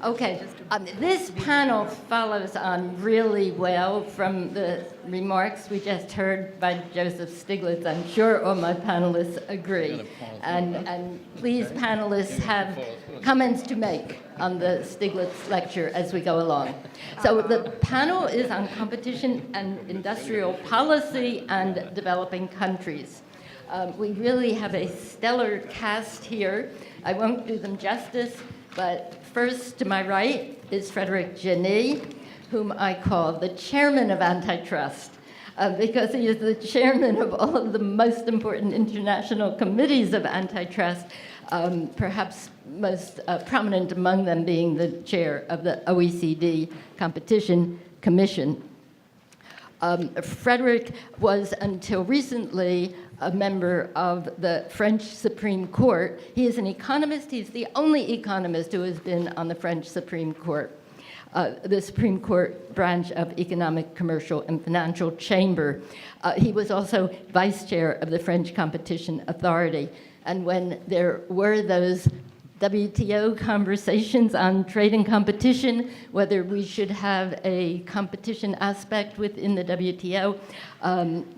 Okay, this panel follows on really well from the remarks we just heard by Joseph Stiglitz. I'm sure all my panelists agree. And please, panelists, have comments to make on the Stiglitz lecture as we go along. So the panel is on competition and industrial policy and developing countries. We really have a stellar cast here. I won't do them justice, but first to my right is Frederic Genie, whom I call the chairman of antitrust, because he is the chairman of all of the most important international committees of antitrust, perhaps most prominent among them being the chair of the OECD Competition Commission. Frederic was, until recently, a member of the French Supreme Court. He is an economist. He's the only economist who has been on the French Supreme Court, the Supreme Court branch of Economic, Commercial, and Financial Chamber. He was also vice chair of the French Competition Authority. And when there were those WTO conversations on trade and competition, whether we should have a competition aspect within the WTO.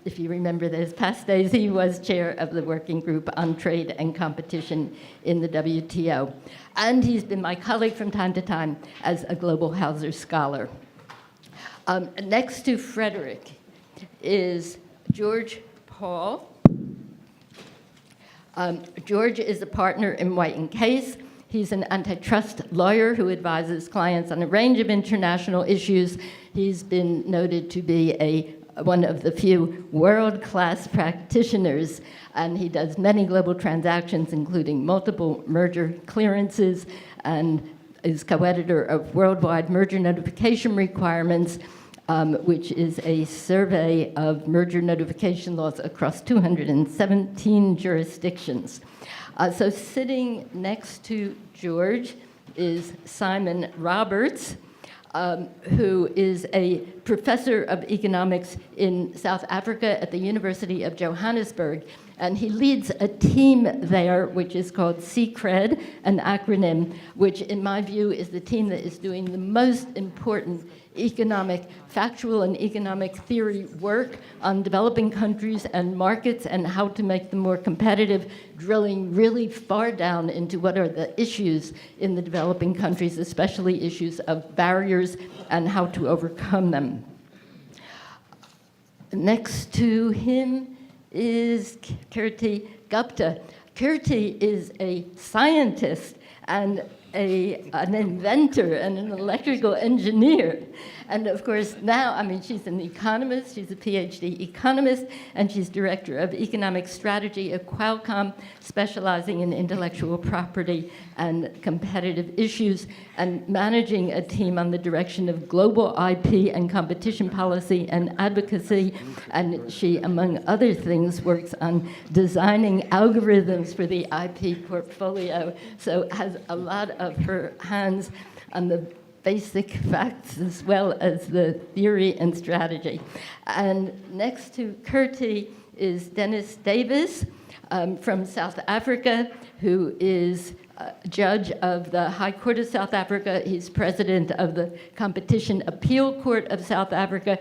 If you remember those past days, he was chair of the working group on trade and competition in the WTO. And he's been my colleague from time to time as a Global Hauser Scholar. Next to Frederic is George Paul. George is a partner in White & Case. He's an antitrust lawyer who advises clients on a range of international issues. He's been noted to be one of the few world-class practitioners, and he does many global transactions, including multiple merger clearances, and is co-editor of Worldwide Merger Notification Requirements, which is a survey of merger notification laws across 217 jurisdictions. So sitting next to George is Simon Roberts, who is a professor of economics in South Africa at the University of Johannesburg. And he leads a team there, which is called CCRED, an acronym, which in my view is the team that is doing the most important economic, factual and economic theory work on developing countries and markets and how to make them more competitive, drilling really far down into what are the issues in the developing countries, especially issues of barriers and how to overcome them. Next to him is Kirti Gupta. Kirti is a scientist and an inventor and an electrical engineer. And of course now, I mean, she's an economist, she's a PhD economist, and she's director of economic strategy at Qualcomm, specializing in intellectual property and competitive issues, and managing a team on the direction of global IP and competition policy and advocacy. And she, among other things, works on designing algorithms for the IP portfolio, so has a lot of her hands on the basic facts as well as the theory and strategy. And next to Kirti is Dennis Davis from South Africa, who is judge of the High Court of South Africa. He's president of the Competition Appeal Court of South Africa.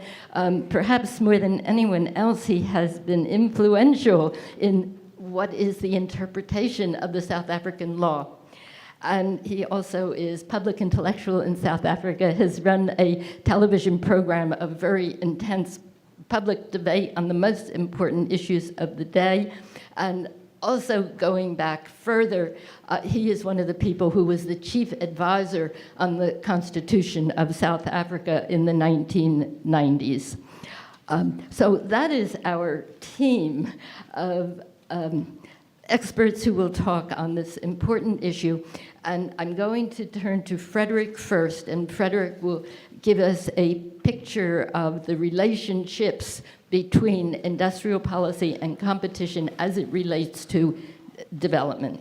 Perhaps more than anyone else, he has been influential in what is the interpretation of the South African law. And he also is public intellectual in South Africa, has run a television program of very intense public debate on the most important issues of the day. And also going back further, he is one of the people who was the chief advisor on the Constitution of South Africa in the 1990s. So that is our team of experts who will talk on this important issue. And I'm going to turn to Frederic first, and Frederic will give us a picture of the relationships between industrial policy and competition as it relates to development.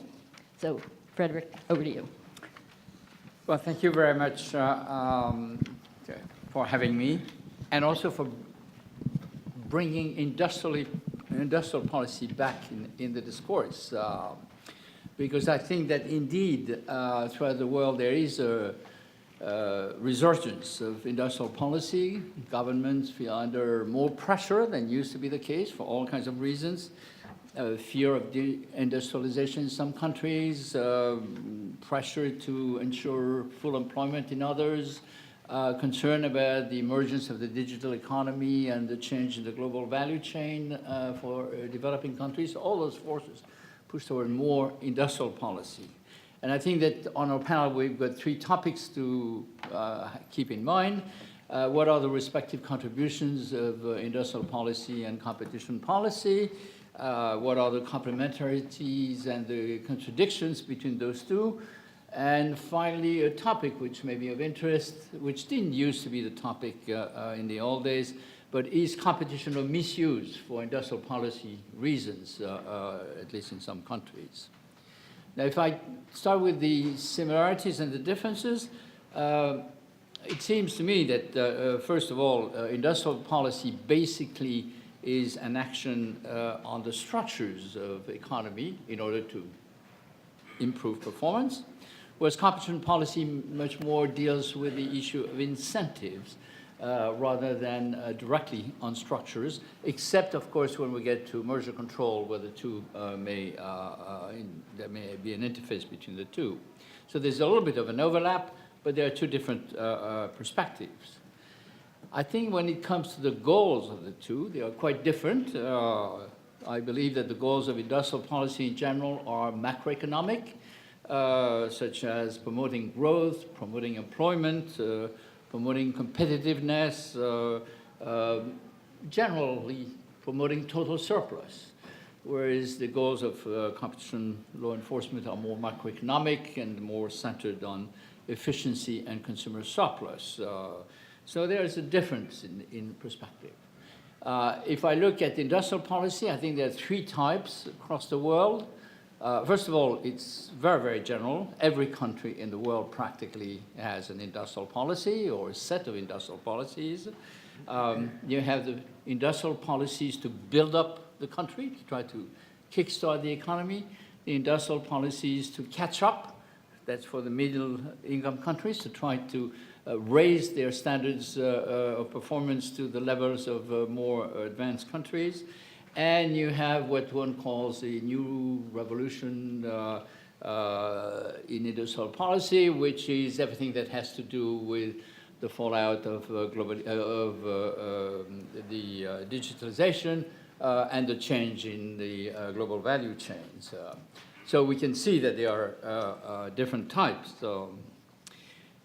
So, Frederic, over to you. Well, thank you very much for having me, and also for bringing industrial policy back in the discourse, because I think that indeed throughout the world there is a resurgence of industrial policy. Governments feel under more pressure than used to be the case for all kinds of reasons. Fear of deindustrialization in some countries, pressure to ensure full employment in others, concern about the emergence of the digital economy and the change in the global value chain for developing countries. All those forces push toward more industrial policy. And I think that on our panel, we've got three topics to keep in mind. What are the respective contributions of industrial policy and competition policy? What are the complementarities and the contradictions between those two? And finally, a topic which may be of interest, which didn't used to be the topic in the old days, but is competition or misuse for industrial policy reasons, at least in some countries. Now, if I start with the similarities and the differences, it seems to me that, first of all, industrial policy basically is an action on the structures of economy in order to improve performance, whereas competition policy much more deals with the issue of incentives rather than directly on structures, except, of course, when we get to merger control, where the two there may be an interface between the two. So there's a little bit of an overlap, but there are two different perspectives. I think when it comes to the goals of the two, they are quite different. I believe that the goals of industrial policy in general are macroeconomic, such as promoting growth, promoting employment, promoting competitiveness, generally promoting total surplus, whereas the goals of competition law enforcement are more macroeconomic and more centered on efficiency and consumer surplus. So there's a difference in perspective. If I look at industrial policy, I think there are three types across the world. First of all, it's very, very general. Every country in the world practically has an industrial policy or a set of industrial policies. You have the industrial policies to build up the country, to try to kickstart the economy. The industrial policies to catch up. That's for the middle-income countries, to try to raise their standards of performance to the levels of more advanced countries. And you have what one calls a new revolution in industrial policy, which is everything that has to do with the fallout of the digitalization and the change in the global value chains. So we can see that there are different types. So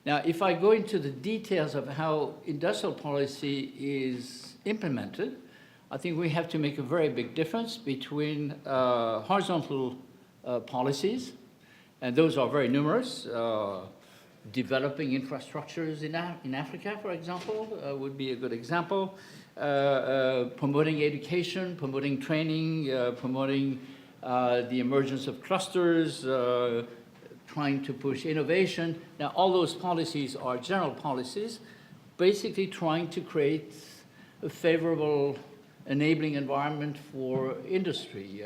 now, if I go into the details of how industrial policy is implemented, I think we have to make a very big difference between horizontal policies, and those are very numerous. Developing infrastructures in Africa, for example, would be a good example. Promoting education, promoting training, promoting the emergence of clusters, trying to push innovation. Now, all those policies are general policies, basically trying to create a favorable enabling environment for industry.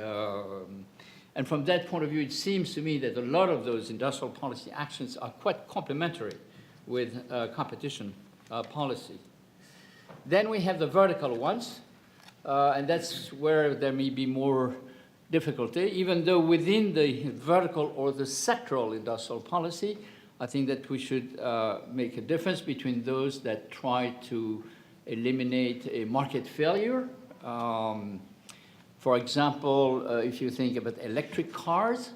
And from that point of view, it seems to me that a lot of those industrial policy actions are quite complementary with competition policy. Then we have the vertical ones, and that's where there may be more difficulty, even though within the vertical or the sectoral industrial policy, I think that we should make a difference between those that try to eliminate a market failure. For example, if you think about electric cars,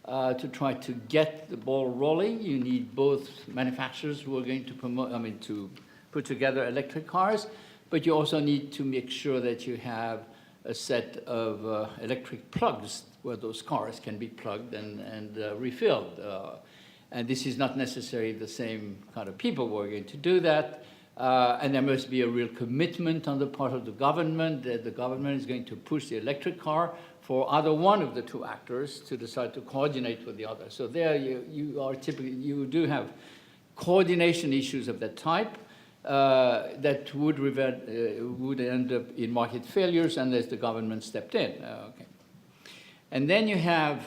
to try to get the ball rolling, you need both manufacturers who are going to to put together electric cars, but you also need to make sure that you have a set of electric plugs where those cars can be plugged and refilled. And this is not necessarily the same kind of people who are going to do that. And there must be a real commitment on the part of the government that the government is going to push the electric car for either one of the two actors to decide to coordinate with the other. So there you do have coordination issues of that type that would end up in market failures unless the government stepped in. Okay. And then you have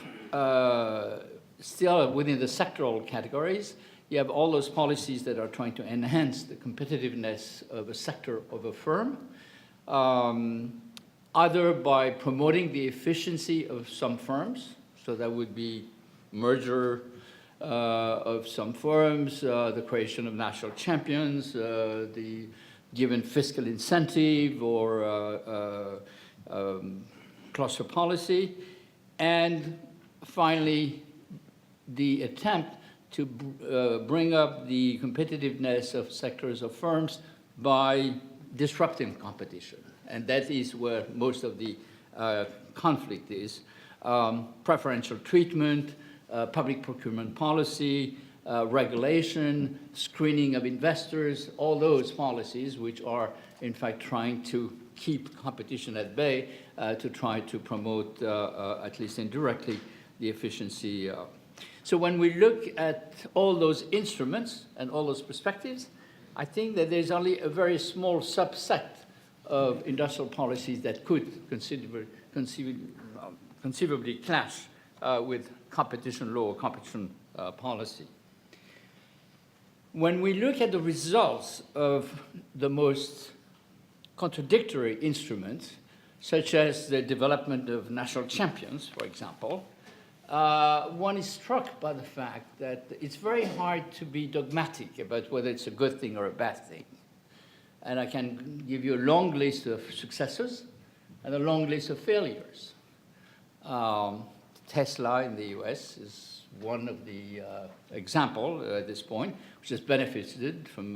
still within the sectoral categories, you have all those policies that are trying to enhance the competitiveness of a sector of a firm, either by promoting the efficiency of some firms, so that would be merger of some firms, the creation of national champions, the given fiscal incentive or cluster policy, and finally, the attempt to bring up the competitiveness of sectors of firms by disrupting competition. And that is where most of the conflict is. Preferential treatment, public procurement policy, regulation, screening of investors, all those policies which are in fact trying to keep competition at bay to try to promote, at least indirectly, the efficiency. So when we look at all those instruments and all those perspectives, I think that there's only a very small subset of industrial policies that could conceivably clash with competition law or competition policy. When we look at the results of the most contradictory instruments, such as the development of national champions, for example, one is struck by the fact that it's very hard to be dogmatic about whether it's a good thing or a bad thing. And I can give you a long list of successes and a long list of failures. Tesla in the US is one of the example at this point, which has benefited from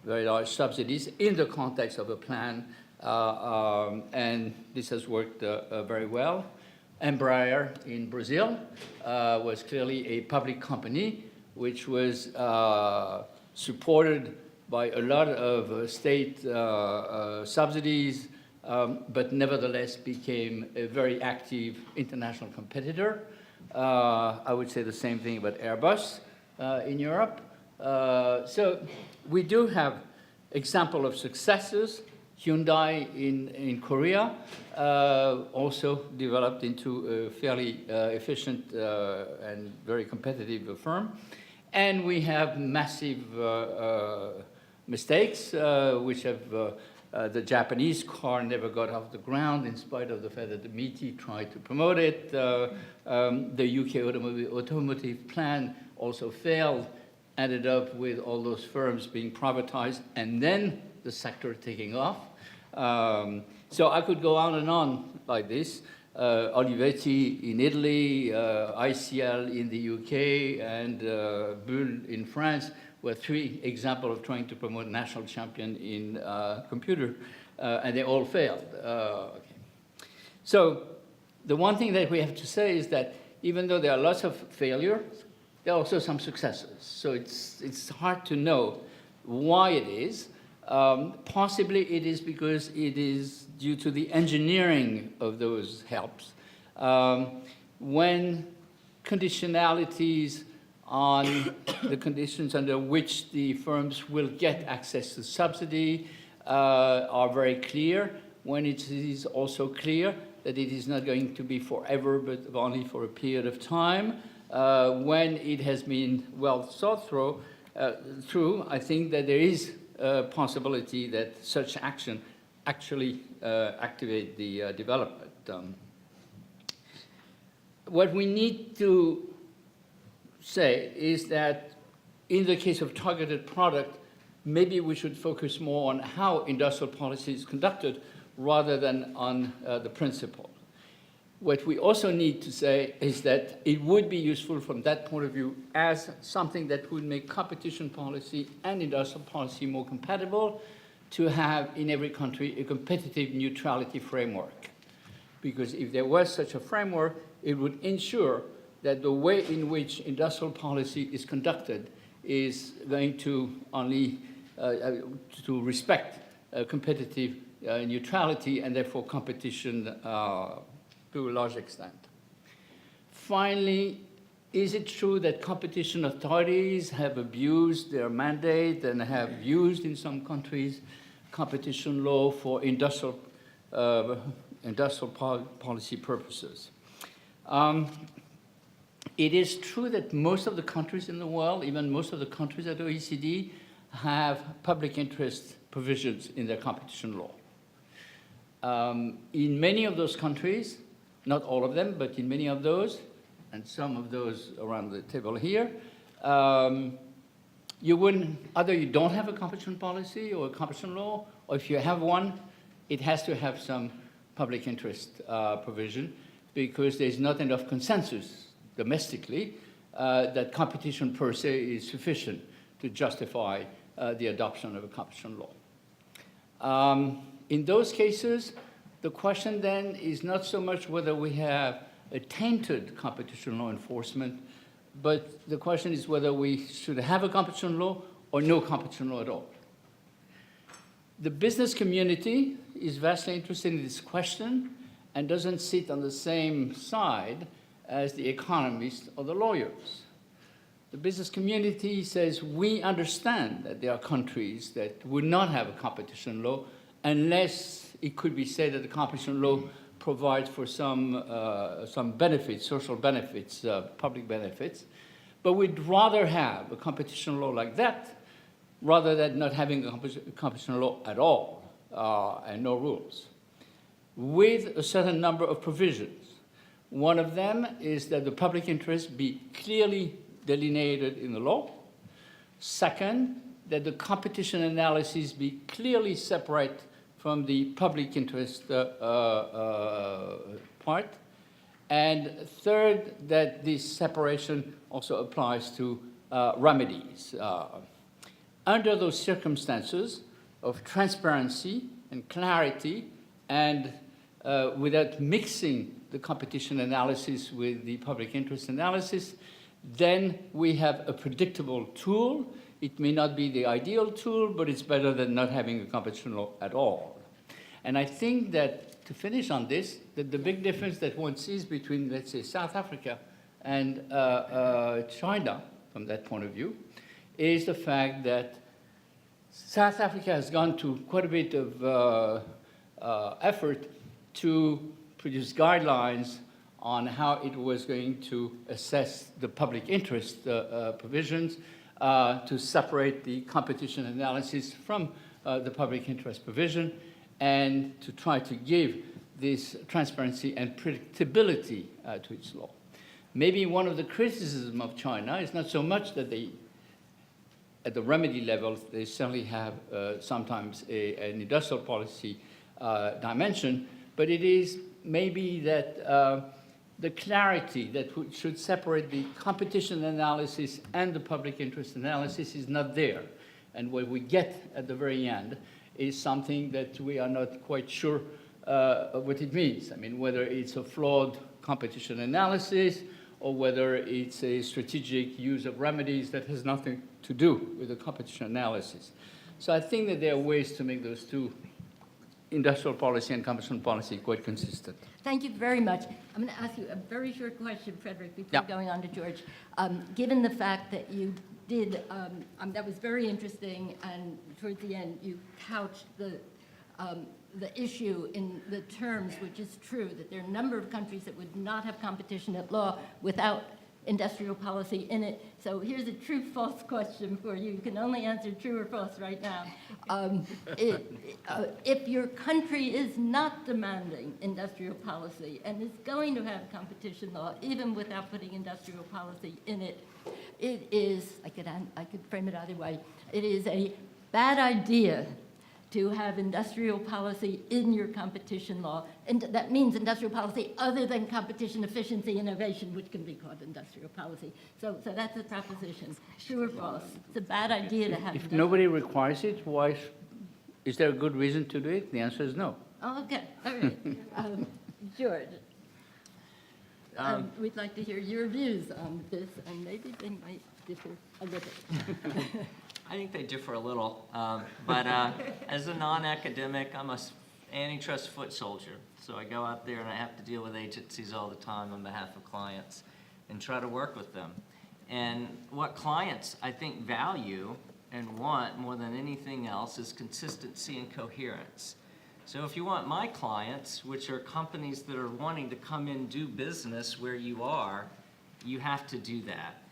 very large subsidies in the context of a plan, and this has worked very well. Embraer in Brazil was clearly a public company which was supported by a lot of state subsidies, but nevertheless became a very active international competitor. I would say the same thing about Airbus in Europe. So we do have example of successes. Hyundai in Korea also developed into a fairly efficient and very competitive firm. And we have massive mistakes, which have the Japanese car never got off the ground in spite of the fact that the MITI tried to promote it. The UK automotive plan also failed, ended up with all those firms being privatized, and then the sector taking off. So I could go on and on like this. Olivetti in Italy, ICL in the UK, and Bull in France were three examples of trying to promote national champion in computer, and they all failed. Okay. So the one thing that we have to say is that even though there are lots of failures, there are also some successes. So it's hard to know why it is. Possibly it is because it is due to the engineering of those helps. When conditionalities on the conditions under which the firms will get access to subsidy are very clear, when it is also clear that it is not going to be forever, but only for a period of time, when it has been well thought through, I think that there is a possibility that such action actually activate the development. What we need to say is that in the case of targeted product, maybe we should focus more on how industrial policy is conducted rather than on the principle. What we also need to say is that it would be useful from that point of view as something that would make competition policy and industrial policy more compatible to have in every country a competitive neutrality framework. Because if there was such a framework, it would ensure that the way in which industrial policy is conducted is going to only to respect competitive neutrality and therefore competition to a large extent. Finally, is it true that competition authorities have abused their mandate and have used in some countries competition law for industrial policy purposes? It is true that most of the countries in the world, even most of the countries at OECD, have public interest provisions in their competition law. In many of those countries, not all of them, but in many of those, and some of those around the table here, either you don't have a competition policy or a competition law, or if you have one, it has to have some public interest provision, because there's not enough consensus domestically that competition per se is sufficient to justify the adoption of a competition law. In those cases, the question then is not so much whether we have a tainted competition law enforcement, but the question is whether we should have a competition law or no competition law at all. The business community is vastly interested in this question and doesn't sit on the same side as the economists or the lawyers. The business community says, we understand that there are countries that would not have a competition law unless it could be said that the competition law provides for some benefits, social benefits, public benefits. But we'd rather have a competition law like that rather than not having a competition law at all and no rules, with a certain number of provisions. One of them is that the public interest be clearly delineated in the law. Second, that the competition analysis be clearly separate from the public interest part. And third, that this separation also applies to remedies. Under those circumstances of transparency and clarity, and without mixing the competition analysis with the public interest analysis, then we have a predictable tool. It may not be the ideal tool, but it's better than not having a competition law at all. And I think that, to finish on this, that the big difference that one sees between, let's say, South Africa and China, from that point of view, is the fact that South Africa has gone to quite a bit of effort to produce guidelines on how it was going to assess the public interest provisions, to separate the competition analysis from the public interest provision, and to try to give this transparency and predictability to its law. Maybe one of the criticisms of China is not so much that they, at the remedy level, they certainly have sometimes an industrial policy dimension, but it is maybe that the clarity that should separate the competition analysis and the public interest analysis is not there. And what we get at the very end is something that we are not quite sure of what it means. I mean, whether it's a flawed competition analysis or whether it's a strategic use of remedies that has nothing to do with the competition analysis. So I think that there are ways to make those two, industrial policy and competition policy, quite consistent. Thank you very much. I'm going to ask you a very short question, Frederick, before Yeah. going on to George. Given the fact that you did, that was very interesting, and towards the end you couched the issue in the terms, which is true, that there are a number of countries that would not have competition at law without industrial policy in it. So here's a true-false question for you. You can only answer true or false right now. If your country is not demanding industrial policy and is going to have competition law, even without putting industrial policy in it, it is, I could frame it either way, it is a bad idea to have industrial policy in your competition law. And that means industrial policy other than competition, efficiency, innovation, which can be called industrial policy. So that's a proposition. True or false? It's a bad idea to have. If nobody requires it, why is there a good reason to do it? The answer is no. Oh, okay, all right. George, we'd like to hear your views on this, and maybe they might differ a little. I think they differ a little, but as a non-academic, I'm an antitrust foot soldier. So I go out there and I have to deal with agencies all the time on behalf of clients and try to work with them. And what clients, I think, value and want more than anything else is consistency and coherence. So if you want my clients, which are companies that are wanting to come in and do business where you are, you have to do that.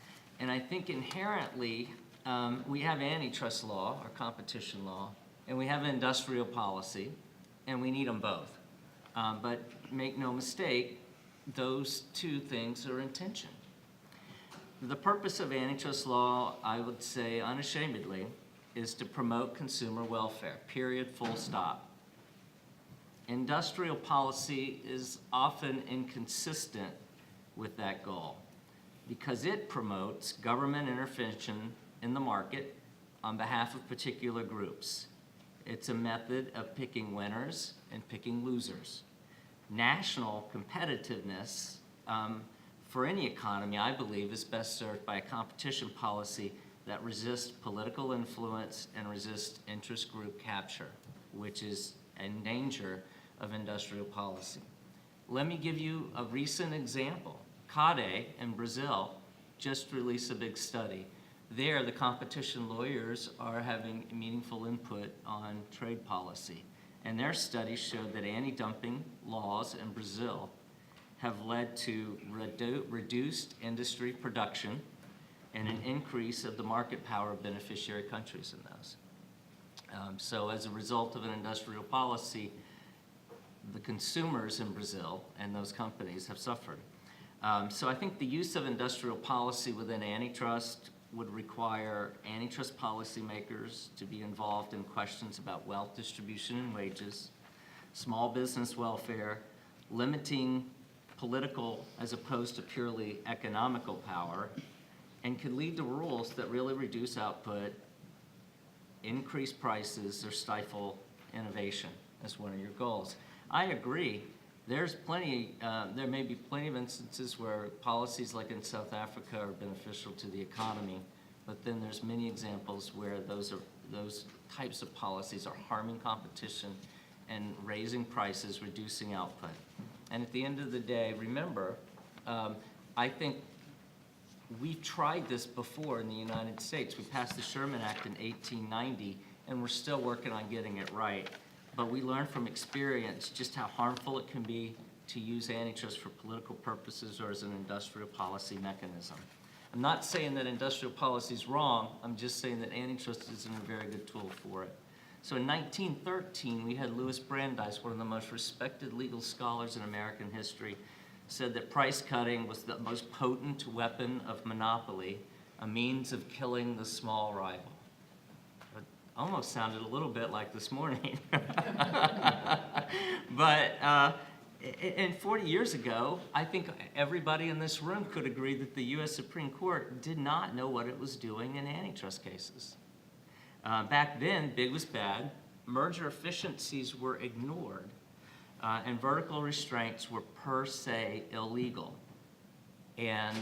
And I think inherently, we have antitrust law or competition law, and we have industrial policy, and we need them both. But make no mistake, those two things are in tension. The purpose of antitrust law, I would say unashamedly, is to promote consumer welfare, period, full stop. Industrial policy is often inconsistent with that goal because it promotes government intervention in the market on behalf of particular groups. It's a method of picking winners and picking losers. National competitiveness for any economy, I believe, is best served by a competition policy that resists political influence and resists interest group capture, which is in danger of industrial policy. Let me give you a recent example. CADE in Brazil just released a big study. There, the competition lawyers are having meaningful input on trade policy. And their study showed that anti-dumping laws in Brazil have led to reduced industry production and an increase of the market power of beneficiary countries in those. So as a result of an industrial policy, the consumers in Brazil and those companies have suffered. So I think the use of industrial policy within antitrust would require antitrust policymakers to be involved in questions about wealth distribution and wages, small business welfare, limiting political as opposed to purely economical power, and could lead to rules that really reduce output, increase prices, or stifle innovation as one of your goals. I agree. There's plenty, there may be plenty of instances where policies like in South Africa are beneficial to the economy, but then there's many examples where those types of policies are harming competition and raising prices, reducing output. And at the end of the day, remember, I think we've tried this before in the United States. We passed the Sherman Act in 1890, and we're still working on getting it right. But we learned from experience just how harmful it can be to use antitrust for political purposes or as an industrial policy mechanism. I'm not saying that industrial policy is wrong. I'm just saying that antitrust isn't a very good tool for it. So in 1913, we had Louis Brandeis, one of the most respected legal scholars in American history, said that price cutting was the most potent weapon of monopoly, a means of killing the small rival. It almost sounded a little bit like this morning. But and 40 years ago, I think everybody in this room could agree that the U.S. Supreme Court did not know what it was doing in antitrust cases. Back then, big was bad, merger efficiencies were ignored, and vertical restraints were per se illegal. And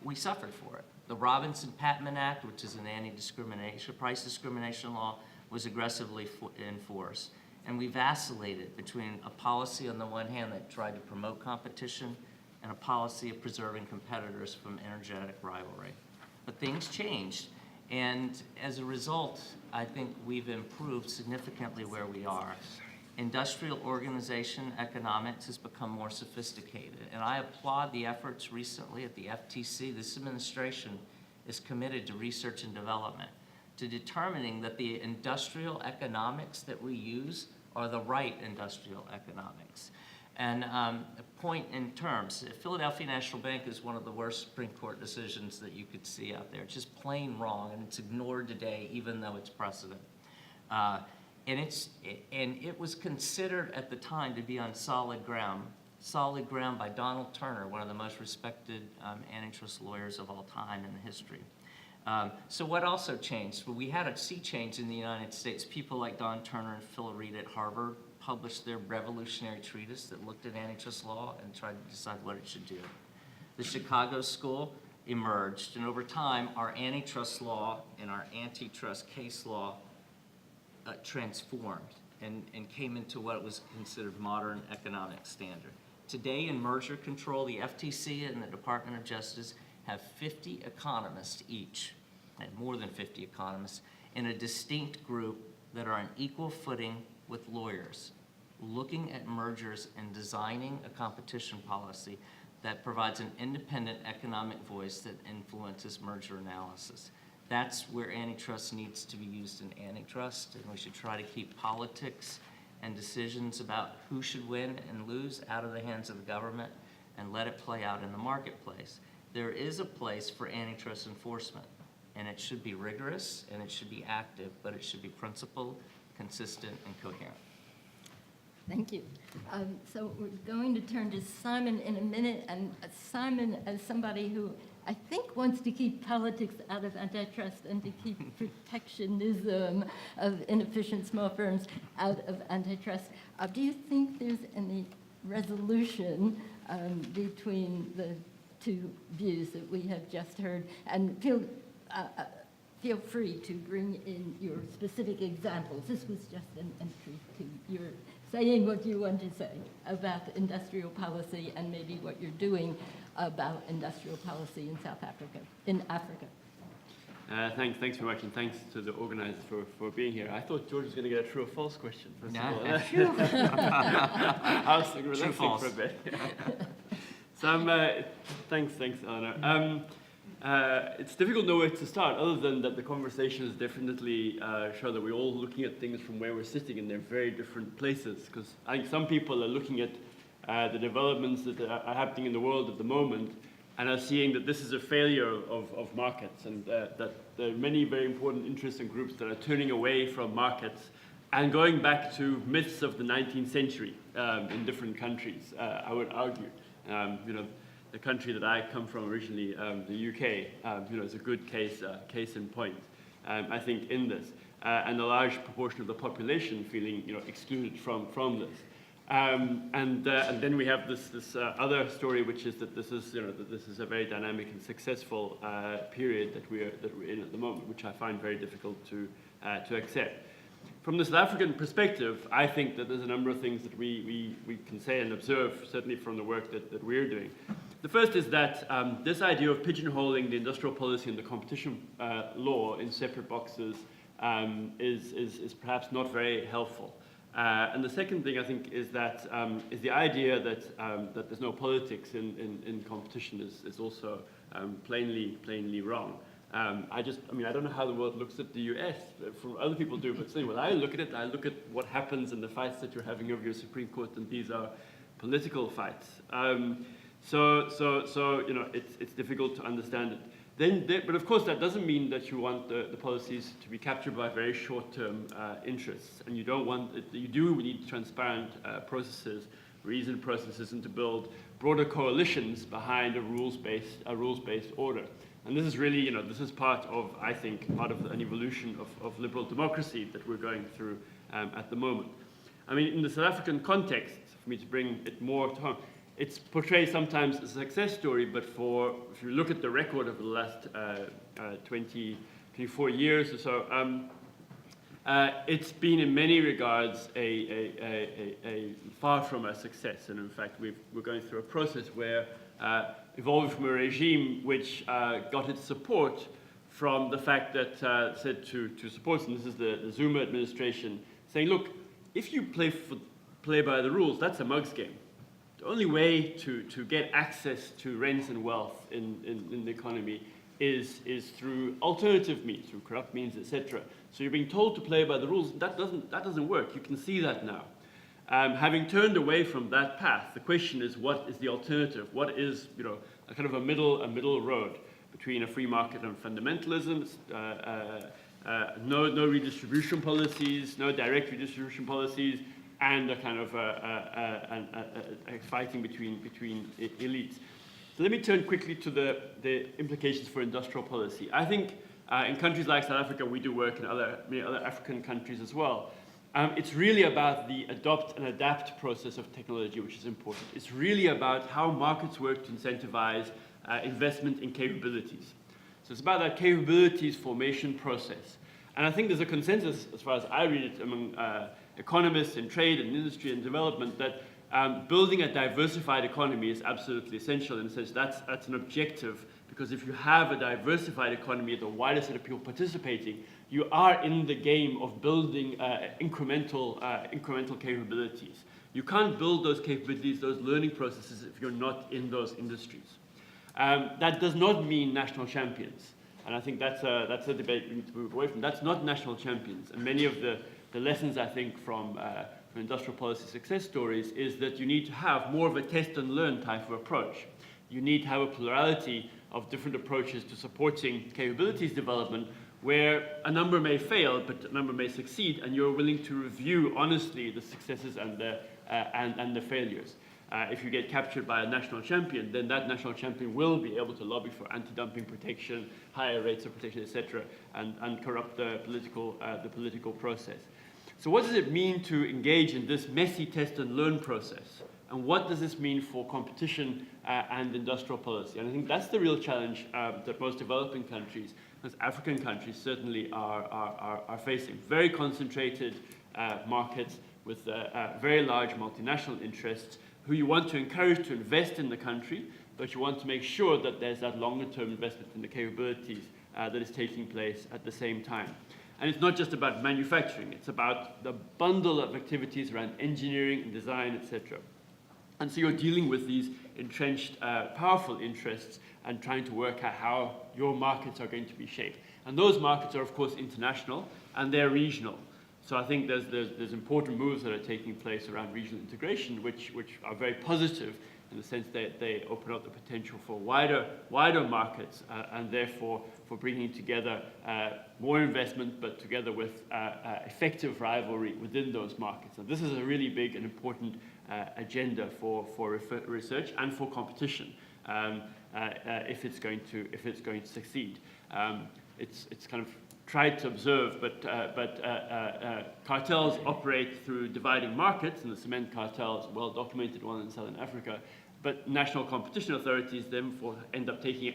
we suffered for it. The Robinson-Patman Act, which is an anti-discrimination, price discrimination law, was aggressively enforced. And we vacillated between a policy on the one hand that tried to promote competition and a policy of preserving competitors from energetic rivalry. But things changed. And as a result, I think we've improved significantly where we are. Industrial organization economics has become more sophisticated. And I applaud the efforts recently at the FTC. This administration is committed to research and development, to determining that the industrial economics that we use are the right industrial economics. And a point in terms, Philadelphia National Bank is one of the worst Supreme Court decisions that you could see out there. It's just plain wrong, and it's ignored today, even though it's precedent. And it was considered at the time to be on solid ground by Donald Turner, one of the most respected antitrust lawyers of all time in history. So what also changed? Well, we had a sea change in the United States. People like Don Turner and Phil Reed at Harvard published their revolutionary treatise that looked at antitrust law and tried to decide what it should do. The Chicago School emerged, and over time, our antitrust law and our antitrust case law transformed and came into what was considered modern economic standard. Today, in merger control, the FTC and the Department of Justice have 50 economists each, and more than 50 economists, in a distinct group that are on equal footing with lawyers, looking at mergers and designing a competition policy that provides an independent economic voice that influences merger analysis. That's where antitrust needs to be used in antitrust, and we should try to keep politics and decisions about who should win and lose out of the hands of the government and let it play out in the marketplace. There is a place for antitrust enforcement, and it should be rigorous and it should be active, but it should be principled, consistent, and coherent. Thank you. So we're going to turn to Simon in a minute, and Simon, as somebody who I think wants to keep politics out of antitrust and to keep protectionism of inefficient small firms out of antitrust, do you think there's any resolution between the two views that we have just heard? And feel free to bring in your specific examples. This was just an entry to your saying what you want to say about industrial policy and maybe what you're doing about industrial policy in Africa. Thanks very much, and thanks to the organizers for being here. I thought George was going to get a true or false question. First of all. I was relaxing for a bit. So thanks, Eleanor. It's difficult to know where to start, other than that the conversations definitely show that we're all looking at things from where we're sitting, and they're very different places. Because I think some people are looking at the developments that are happening in the world at the moment, and are seeing that this is a failure of markets, and that there are many very important interests and groups that are turning away from markets and going back to myths of the 19th century in different countries, I would argue. The country that I come from originally, the UK, is a good case in point, I think, in this. And a large proportion of the population feeling, excluded from this. And then we have this other story, which is that this is a very dynamic and successful period that we're in at the moment, which I find very difficult to accept. From the South African perspective, I think that there's a number of things that we can say and observe, certainly from the work that we're doing. The first is that this idea of pigeonholing the industrial policy and the competition law in separate boxes is perhaps not very helpful. And the second thing, I think, is that is the idea that there's no politics in competition is also plainly wrong. I don't know how the world looks at the US, from other people do, but certainly when I look at it, I look at what happens in the fights that you're having over your Supreme Court, and these are political fights. So it's difficult to understand it. But of course, that doesn't mean that you want the policies to be captured by very short-term interests, and you don't want it. We need transparent processes, reasoned processes, and to build broader coalitions behind a rules-based order. And this is really, this is part of an evolution of liberal democracy that we're going through at the moment. I mean, in the South African context, for me to bring it more to home, it's portrayed sometimes as a success story, but if you look at the record of the last 24 years or so, it's been in many regards a far from a success. And in fact, we're going through a process where evolving from a regime which got its support from the fact that said to support, and this is the Zuma administration, saying, look, if you play by the rules, that's a mug's game. The only way to get access to rents and wealth in the economy is through alternative means, through corrupt means, etc. So you're being told to play by the rules. That doesn't work. You can see that now. Having turned away from that path, the question is, what is the alternative? What is, a kind of a middle road between a free market and fundamentalism? No redistribution policies, no direct redistribution policies, and a kind of a fighting between elites. So let me turn quickly to the implications for industrial policy. I think in countries like South Africa, we do work in many other African countries as well. It's really about the adopt and adapt process of technology, which is important. It's really about how markets work to incentivize investment in capabilities. So it's about that capabilities formation process. And I think there's a consensus, as far as I read it, among economists in trade and industry and development, that building a diversified economy is absolutely essential, in the sense that's an objective, because if you have a diversified economy with a wider set of people participating, you are in the game of building incremental capabilities. You can't build those capabilities, those learning processes, if you're not in those industries. That does not mean national champions. And I think that's a debate we need to move away from. That's not national champions. And many of the lessons, I think, from industrial policy success stories is that you need to have more of a test and learn type of approach. You need to have a plurality of different approaches to supporting capabilities development where a number may fail, but a number may succeed, and you're willing to review honestly the successes and the failures. If you get captured by a national champion, then that national champion will be able to lobby for anti-dumping protection, higher rates of protection, etc., and corrupt the political process. So what does it mean to engage in this messy test and learn process? And what does this mean for competition and industrial policy? And I think that's the real challenge that most developing countries, as African countries certainly are facing. Very concentrated markets with very large multinational interests who you want to encourage to invest in the country, but you want to make sure that there's that longer-term investment in the capabilities that is taking place at the same time. And it's not just about manufacturing, it's about the bundle of activities around engineering and design, etc. And so you're dealing with these entrenched, powerful interests and trying to work out how your markets are going to be shaped. And those markets are, of course, international and they're regional. So I think there's important moves that are taking place around regional integration, which are very positive in the sense that they open up the potential for wider markets and therefore for bringing together more investment, but together with effective rivalry within those markets. And this is a really big and important agenda for research and for competition if it's going to succeed. It's kind of tried to observe, but cartels operate through dividing markets, and the cement cartel is a well-documented one in Southern Africa. But national competition authorities therefore end up taking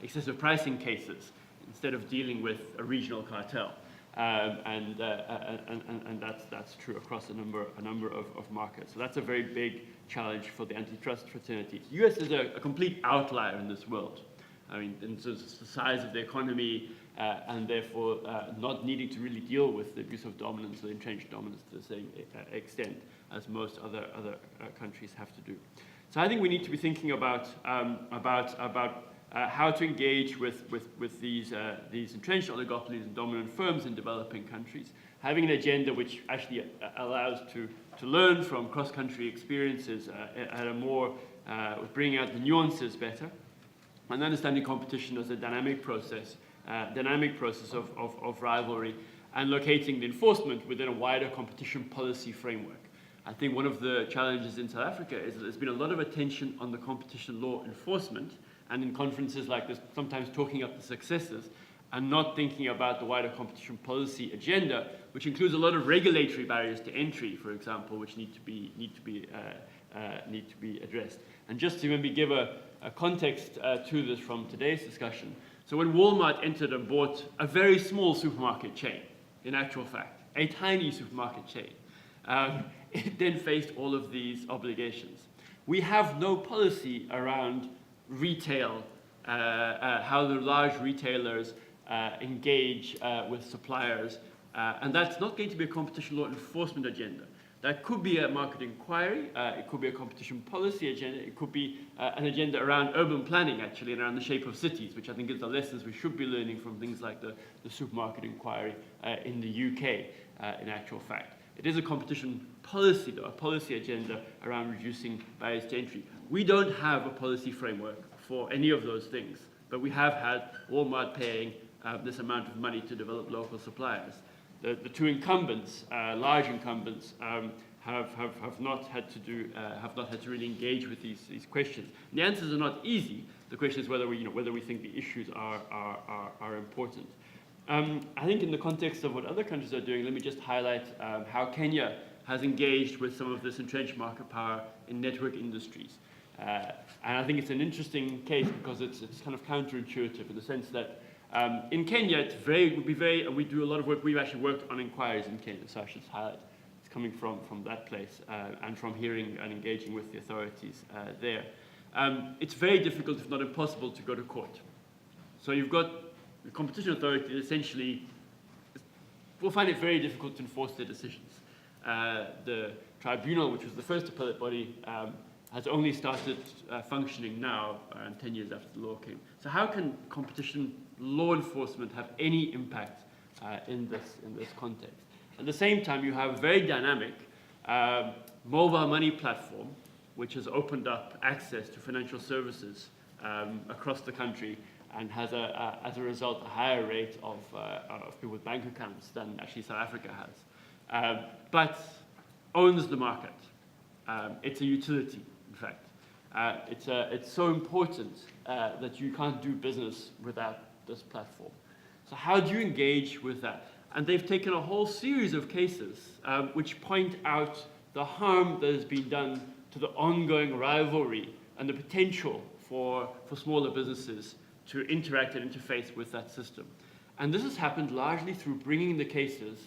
excessive pricing cases instead of dealing with a regional cartel, and that's true across a number of markets. So that's a very big challenge for the antitrust fraternities. The U.S. is a complete outlier in this world. I mean, in terms of the size of the economy, and therefore not needing to really deal with the abuse of dominance or entrenched dominance to the same extent as most other countries have to do. So I think we need to be thinking about how to engage with these entrenched oligopolies and dominant firms in developing countries, having an agenda which actually allows to learn from cross-country experiences at a more, bringing out the nuances better, and understanding competition as a dynamic process of rivalry, and locating the enforcement within a wider competition policy framework. I think one of the challenges in South Africa is that there's been a lot of attention on the competition law enforcement, and in conferences like this, sometimes talking up the successes, and not thinking about the wider competition policy agenda, which includes a lot of regulatory barriers to entry, for example, which need to be addressed. And just to maybe give a context to this from today's discussion. So when Walmart entered and bought a very small supermarket chain, in actual fact, a tiny supermarket chain, it then faced all of these obligations. We have no policy around retail, how the large retailers engage with suppliers, and that's not going to be a competition law enforcement agenda. That could be a market inquiry, it could be a competition policy agenda, it could be an agenda around urban planning, actually, and around the shape of cities, which I think is the lessons we should be learning from things like the supermarket inquiry in the UK, in actual fact. It is a competition policy, though, a policy agenda around reducing barriers to entry. We don't have a policy framework for any of those things, but we have had Walmart paying this amount of money to develop local suppliers. The two incumbents, large incumbents, have not had to really engage with these questions. And the answers are not easy. The question is whether we think the issues are important. I think in the context of what other countries are doing, let me just highlight how Kenya has engaged with some of this entrenched market power in network industries. And I think it's an interesting case because it's kind of counterintuitive in the sense that in Kenya, we do a lot of work. We've actually worked on inquiries in Kenya, so I should highlight it's coming from that place and from hearing and engaging with the authorities there. It's very difficult, if not impossible, to go to court. So you've got the competition authority essentially will find it very difficult to enforce their decisions. The tribunal, which was the first appellate body, has only started functioning now, around 10 years after the law came. So how can competition law enforcement have any impact in this context? At the same time, you have a very dynamic mobile money platform, which has opened up access to financial services across the country and has, as a result, a higher rate of people with bank accounts than actually South Africa has, but owns the market. It's a utility, in fact. It's so important that you can't do business without this platform. So how do you engage with that? And they've taken a whole series of cases which point out the harm that has been done to the ongoing rivalry and the potential for smaller businesses to interact and interface with that system. And this has happened largely through bringing the cases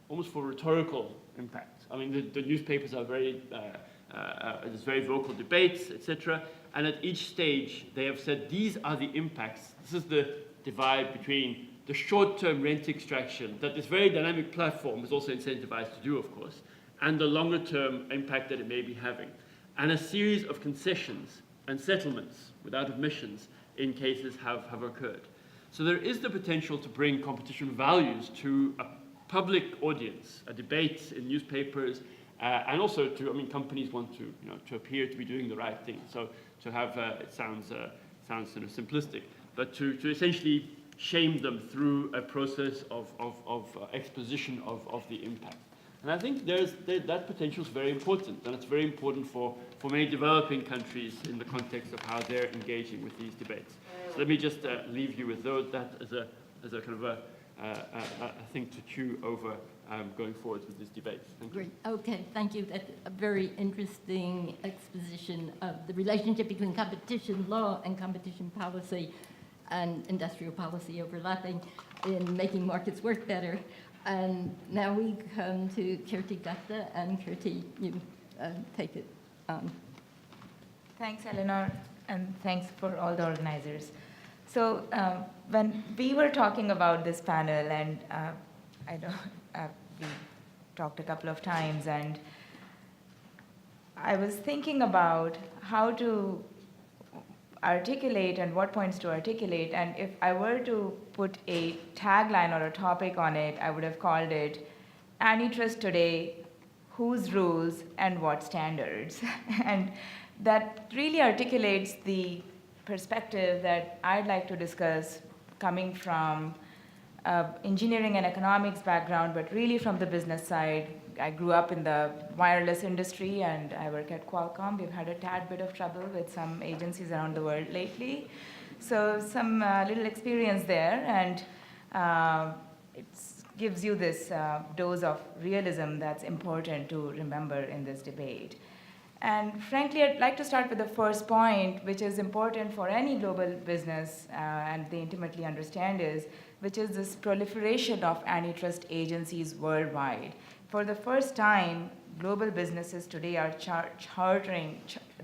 almost for rhetorical impact. I mean, the newspapers are very, there's very vocal debates, etc. And at each stage, they have said, these are the impacts. This is the divide between the short-term rent extraction that this very dynamic platform is also incentivized to do, of course, and the longer-term impact that it may be having. And a series of concessions and settlements without admissions in cases have occurred. So there is the potential to bring competition values to a public audience, a debate in newspapers, and also to, I mean, companies want to, to appear to be doing the right thing. So to have, it sounds sort of simplistic, but to essentially shame them through a process of exposition of the impact. And I think that potential is very important, and it's very important for many developing countries in the context of how they're engaging with these debates. So let me just leave you with that as a kind of a thing to chew over going forward with these debates. Thank you. Great. Okay, thank you. That's a very interesting exposition of the relationship between competition law and competition policy and industrial policy overlapping in making markets work better. And now we come to Kirti Gupta, and Kirti, you take it on. Thanks, Eleanor, and thanks for all the organizers. So when we were talking about this panel, and I know we talked a couple of times, and I was thinking about how to articulate and what points to articulate, and if I were to put a tagline or a topic on it, I would have called it Antitrust Today, Whose Rules and What Standards? And that really articulates the perspective that I'd like to discuss, coming from engineering and economics background, but really from the business side. I grew up in the wireless industry, and I work at Qualcomm. We've had a tad bit of trouble with some agencies around the world lately. So some little experience there, and it gives you this dose of realism that's important to remember in this debate. And frankly, I'd like to start with the first point, which is important for any global business, and they intimately understand which is this proliferation of antitrust agencies worldwide. For the first time, global businesses today are chartering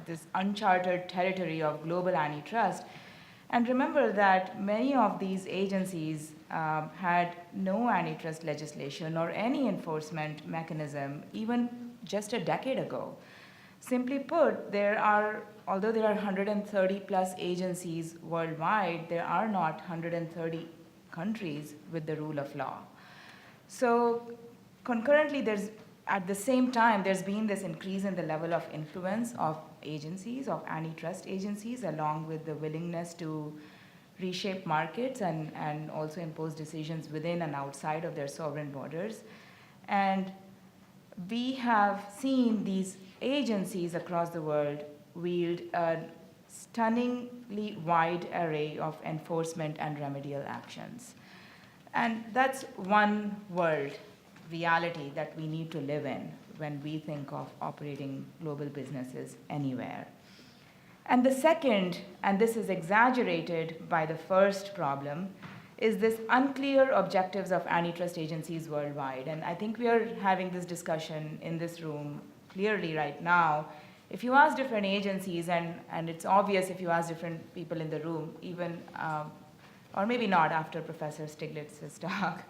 this uncharted territory of global antitrust. And remember that many of these agencies had no antitrust legislation or any enforcement mechanism even just a decade ago. Simply put, although there are 130 plus agencies worldwide, there are not 130 countries with the rule of law. So concurrently, at the same time, there's been this increase in the level of influence of agencies, of antitrust agencies, along with the willingness to reshape markets and also impose decisions within and outside of their sovereign borders. And we have seen these agencies across the world wield a stunningly wide array of enforcement and remedial actions. And that's one world reality that we need to live in when we think of operating global businesses anywhere. And the second, and this is exaggerated by the first problem, is this unclear objectives of antitrust agencies worldwide. And I think we are having this discussion in this room clearly right now. If you ask different agencies, and it's obvious if you ask different people in the room, even, or maybe not after Professor Stiglitz's talk,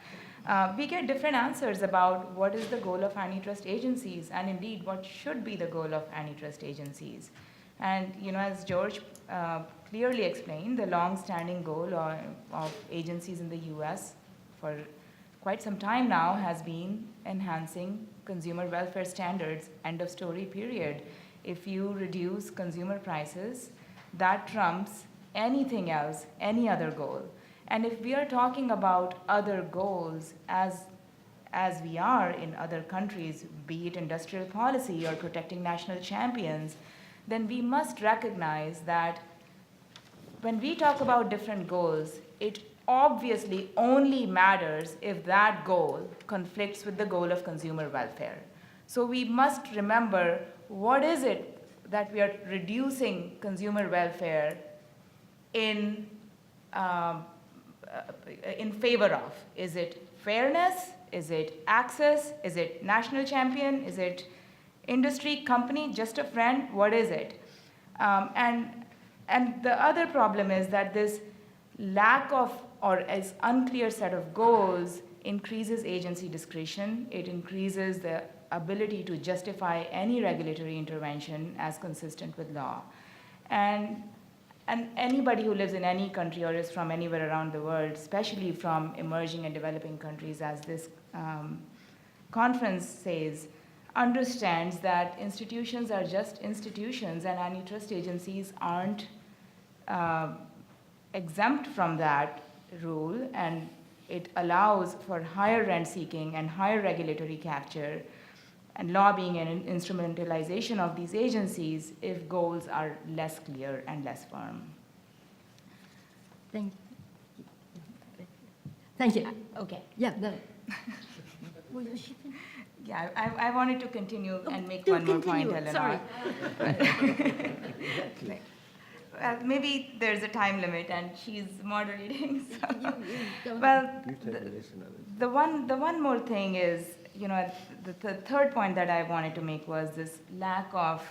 we get different answers about what is the goal of antitrust agencies, and indeed what should be the goal of antitrust agencies. And as George clearly explained, the long-standing goal of agencies in the US for quite some time now has been enhancing consumer welfare standards, end of story, period. If you reduce consumer prices, that trumps anything else, any other goal. And if we are talking about other goals as we are in other countries, be it industrial policy or protecting national champions, then we must recognize that when we talk about different goals, it obviously only matters if that goal conflicts with the goal of consumer welfare. So we must remember, what is it that we are reducing consumer welfare in favor of? Is it fairness? Is it access? Is it national champion? Is it industry, company, just a friend? What is it? And the other problem is that this lack of or as unclear set of goals increases agency discretion. It increases the ability to justify any regulatory intervention as consistent with law. And anybody who lives in any country or is from anywhere around the world, especially from emerging and developing countries, as this conference says, understands that institutions are just institutions, and antitrust agencies aren't exempt from that rule, and it allows for higher rent seeking and higher regulatory capture and lobbying and instrumentalization of these agencies if goals are less clear and less firm. Thank you. Okay. Yeah, no. Yeah, I wanted to continue and make Do one more point, continue. Eleanor. Sorry. Maybe there's a time limit, and she's moderating. So. Go Well, ahead. the one more thing is, the third point that I wanted to make was this lack of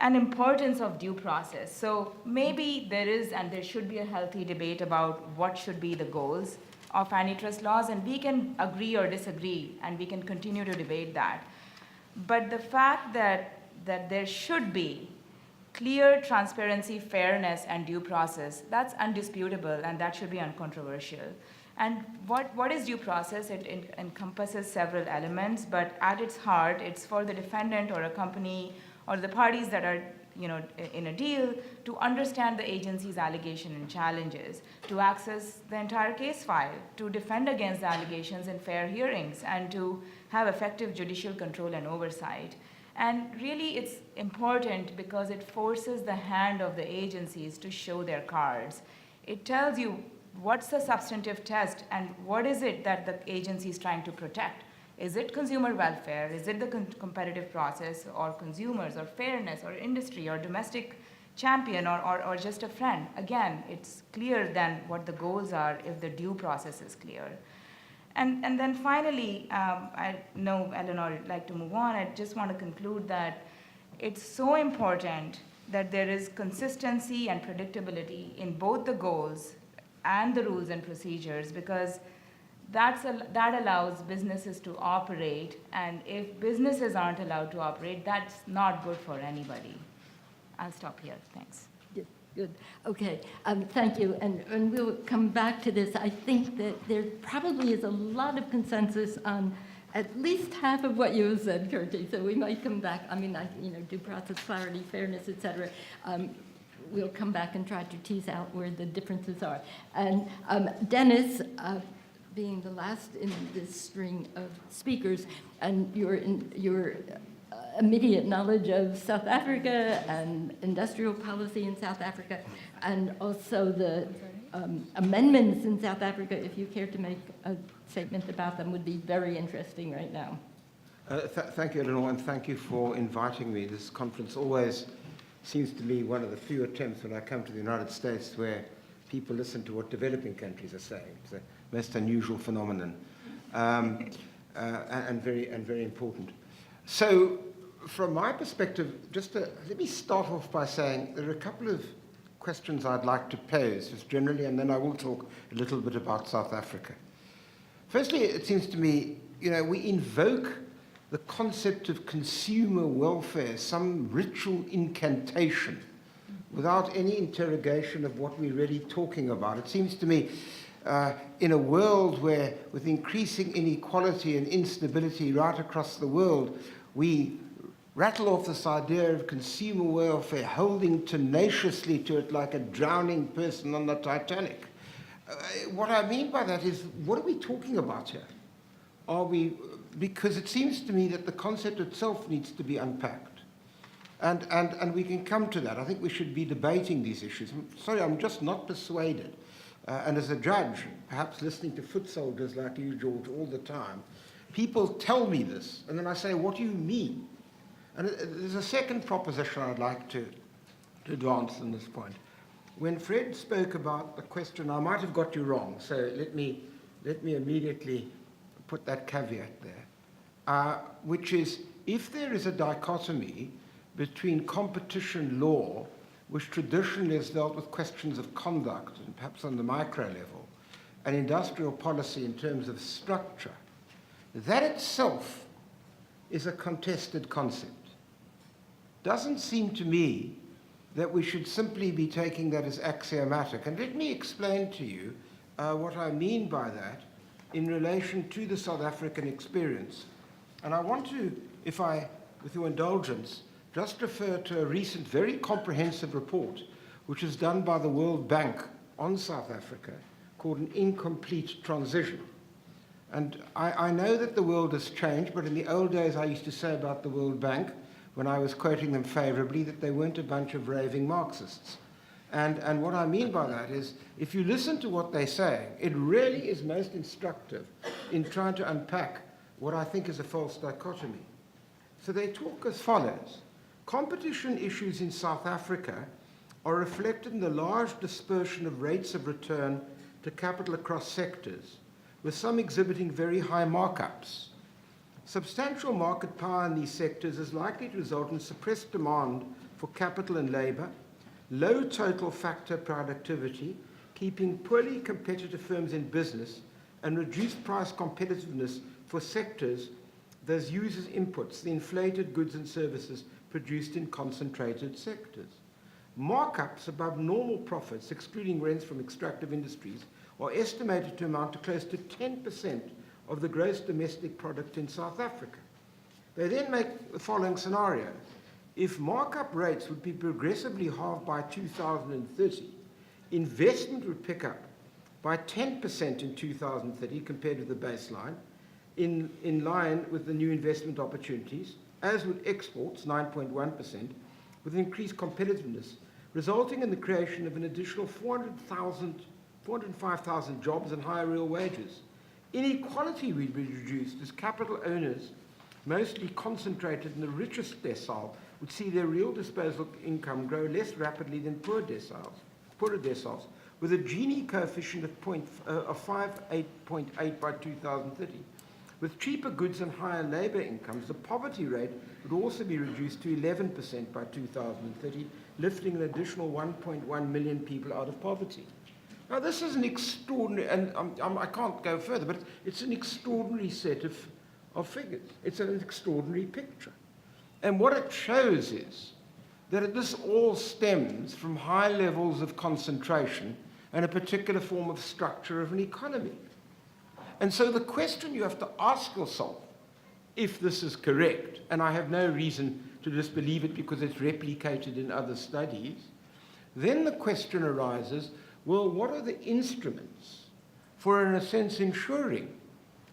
an importance of due process. So maybe there is and there should be a healthy debate about what should be the goals of antitrust laws, and we can agree or disagree, and we can continue to debate that. But the fact that there should be clear transparency, fairness, and due process, that's undisputable, and that should be uncontroversial. And what is due process? It encompasses several elements, but at its heart, it's for the defendant or a company or the parties that are in a deal to understand the agency's allegation and challenges, to access the entire case file, to defend against the allegations in fair hearings, and to have effective judicial control and oversight. And really, it's important because it forces the hand of the agencies to show their cards. It tells you what's the substantive test and what is it that the agency is trying to protect. Is it consumer welfare? Is it the competitive process, or consumers, or fairness, or industry, or domestic champion, or just a friend? Again, it's clear then what the goals are if the due process is clear. And then finally, I know Eleanor would like to move on. I just want to conclude that it's so important that there is consistency and predictability in both the goals and the rules and procedures, because that allows businesses to operate, and if businesses aren't allowed to operate, that's not good for anybody. I'll stop here. Thanks. Good. Okay. Thank you. And we'll come back to this. I think that there probably is a lot of consensus on at least half of what you said, Kirti. So we might come back. I mean, due process, clarity, fairness, et cetera. We'll come back and try to tease out where the differences are. And Dennis, being the last in this string of speakers, and your immediate knowledge of South Africa and industrial policy in South Africa, and also the amendments in South Africa, if you care to make a statement about them, would be very interesting right now. Thank you, Eleanor, and thank you for inviting me. This conference always seems to be one of the few attempts when I come to the United States where people listen to what developing countries are saying. It's a most unusual phenomenon, and very important. So, from my perspective, let me start off by saying there are a couple of questions I'd like to pose, just generally, and then I will talk a little bit about South Africa. Firstly, it seems to me, we invoke the concept of consumer welfare, some ritual incantation, without any interrogation of what we're really talking about. It seems to me, in a world where, with increasing inequality and instability right across the world, we rattle off this idea of consumer welfare, holding tenaciously to it like a drowning person on the Titanic. What I mean by that is, what are we talking about here? Because it seems to me that the concept itself needs to be unpacked. And we can come to that. I think we should be debating these issues. I'm just not persuaded. And as a judge, perhaps listening to foot soldiers like you, George, all the time, people tell me this, and then I say, what do you mean? And there's a second proposition I'd like to advance on this point. When Fred spoke about the question, I might have got you wrong, so let me immediately put that caveat there, which is, if there is a dichotomy between competition law, which traditionally has dealt with questions of conduct, and perhaps on the micro level, and industrial policy in terms of structure, that itself is a contested concept. Doesn't seem to me that we should simply be taking that as axiomatic. And let me explain to you what I mean by that in relation to the South African experience. And I want to, with your indulgence, just refer to a recent, very comprehensive report which is done by the World Bank on South Africa called An Incomplete Transition. And I know that the world has changed, but in the old days I used to say about the World Bank, when I was quoting them favorably, that they weren't a bunch of raving Marxists. And what I mean by that is, if you listen to what they're saying, it really is most instructive in trying to unpack what I think is a false dichotomy. So they talk as follows. Competition issues in South Africa are reflected in the large dispersion of rates of return to capital across sectors, with some exhibiting very high markups. Substantial market power in these sectors is likely to result in suppressed demand for capital and labor, low total factor productivity, keeping poorly competitive firms in business, and reduced price competitiveness for sectors that uses inputs, the inflated goods and services produced in concentrated sectors. Markups above normal profits, excluding rents from extractive industries, are estimated to amount to close to 10% of the gross domestic product in South Africa. They then make the following scenario. If markup rates would be progressively halved by 2030, investment would pick up by 10% in 2030 compared with the baseline, in line with the new investment opportunities, as would exports, 9.1%, with increased competitiveness, resulting in the creation of an additional 405,000 jobs and higher real wages. Inequality would be reduced as capital owners, mostly concentrated in the richest decile, would see their real disposable income grow less rapidly than poorer deciles, with a Gini coefficient of 5.8 by 2030. With cheaper goods and higher labor incomes, the poverty rate would also be reduced to 11% by 2030, lifting an additional 1.1 million people out of poverty. Now, this is an extraordinary, and I can't go further, but it's an extraordinary set of figures. It's an extraordinary picture. And what it shows is that this all stems from high levels of concentration and a particular form of structure of an economy. And so the question you have to ask yourself, if this is correct, and I have no reason to disbelieve it because it's replicated in other studies, then the question arises, well, what are the instruments for, in a sense, ensuring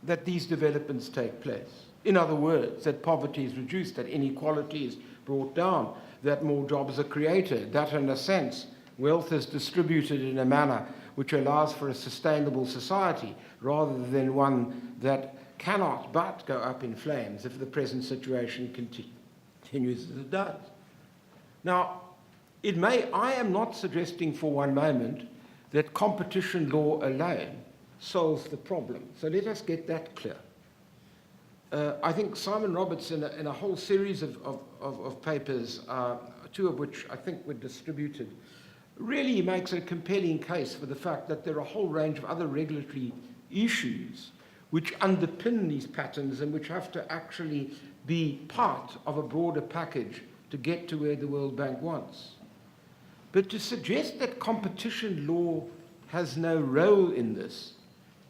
that these developments take place? In other words, that poverty is reduced, that inequality is brought down, that more jobs are created, that, in a sense, wealth is distributed in a manner which allows for a sustainable society, rather than one that cannot but go up in flames if the present situation continues as it does. Now, I am not suggesting for one moment that competition law alone solves the problem. So let us get that clear. I think Simon Roberts, in a whole series of papers, two of which I think were distributed, really makes a compelling case for the fact that there are a whole range of other regulatory issues which underpin these patterns and which have to actually be part of a broader package to get to where the World Bank wants. But to suggest that competition law has no role in this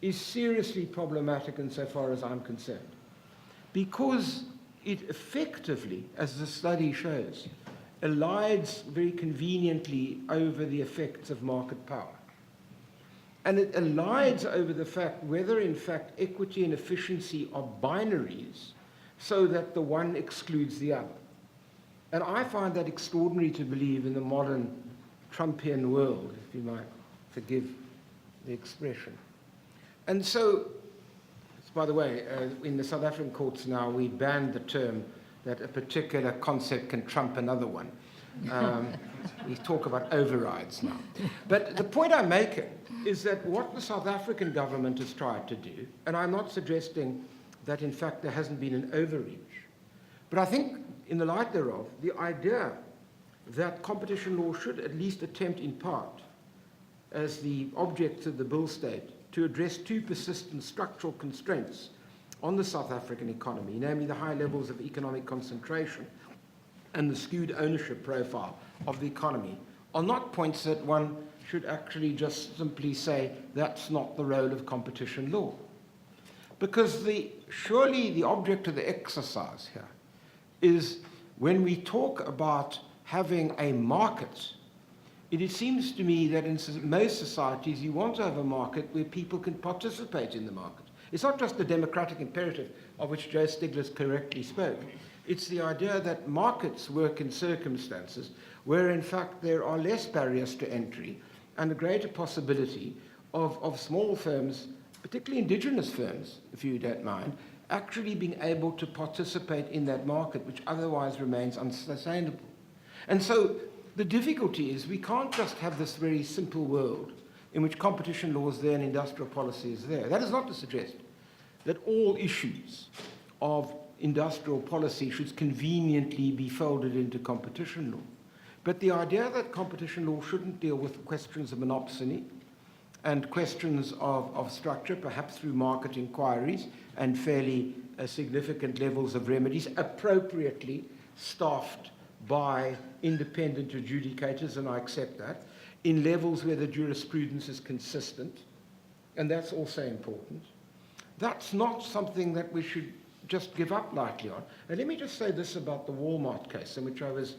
is seriously problematic insofar as I'm concerned, because it effectively, as the study shows, elides very conveniently over the effects of market power. And it elides over the fact whether, in fact, equity and efficiency are binaries so that the one excludes the other. And I find that extraordinary to believe in the modern Trumpian world, if you might forgive the expression. And so, by the way, in the South African courts now, we banned the term that a particular concept can trump another one. We talk about overrides now. But the point I'm making is that what the South African government has tried to do, and I'm not suggesting that in fact there hasn't been an overreach, but I think in the light thereof, the idea that competition law should at least attempt in part, as the object of the bill state, to address two persistent structural constraints on the South African economy, namely the high levels of economic concentration and the skewed ownership profile of the economy, are not points that one should actually just simply say that's not the role of competition law. Because surely the object of the exercise here is when we talk about having a market, it seems to me that in most societies you want to have a market where people can participate in the market. It's not just the democratic imperative of which Joe Stiglitz correctly spoke. It's the idea that markets work in circumstances where in fact there are less barriers to entry and a greater possibility of small firms, particularly indigenous firms, if you don't mind, actually being able to participate in that market, which otherwise remains unsustainable. And so the difficulty is we can't just have this very simple world in which competition law is there and industrial policy is there. That is not to suggest that all issues of industrial policy should conveniently be folded into competition law. But the idea that competition law shouldn't deal with questions of monopsony and questions of structure, perhaps through market inquiries and fairly significant levels of remedies, appropriately staffed by independent adjudicators, and I accept that, in levels where the jurisprudence is consistent, and that's also important. That's not something that we should just give up lightly on. And let me just say this about the Walmart case, in which I was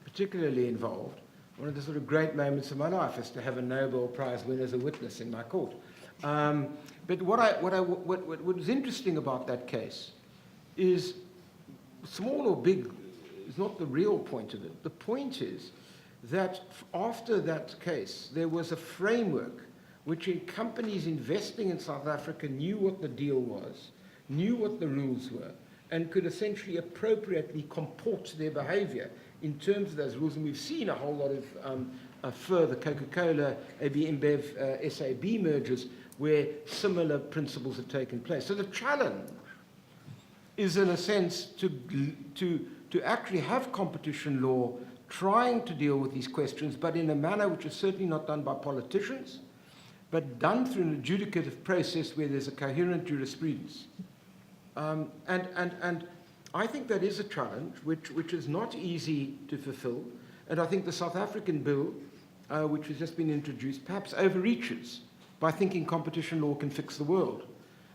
particularly involved. One of the sort of great moments of my life is to have a Nobel Prize winner as a witness in my court. But what was interesting about that case is, small or big is not the real point of it. The point is that after that case, there was a framework which companies investing in South Africa knew what the deal was, knew what the rules were, and could essentially appropriately comport their behavior in terms of those rules. And we've seen a whole lot of further Coca-Cola, AB InBev, SAB mergers where similar principles have taken place. So the challenge is, in a sense, to actually have competition law trying to deal with these questions, but in a manner which is certainly not done by politicians, but done through an adjudicative process where there's a coherent jurisprudence. And I think that is a challenge which is not easy to fulfill. And I think the South African bill, which has just been introduced, perhaps overreaches by thinking competition law can fix the world.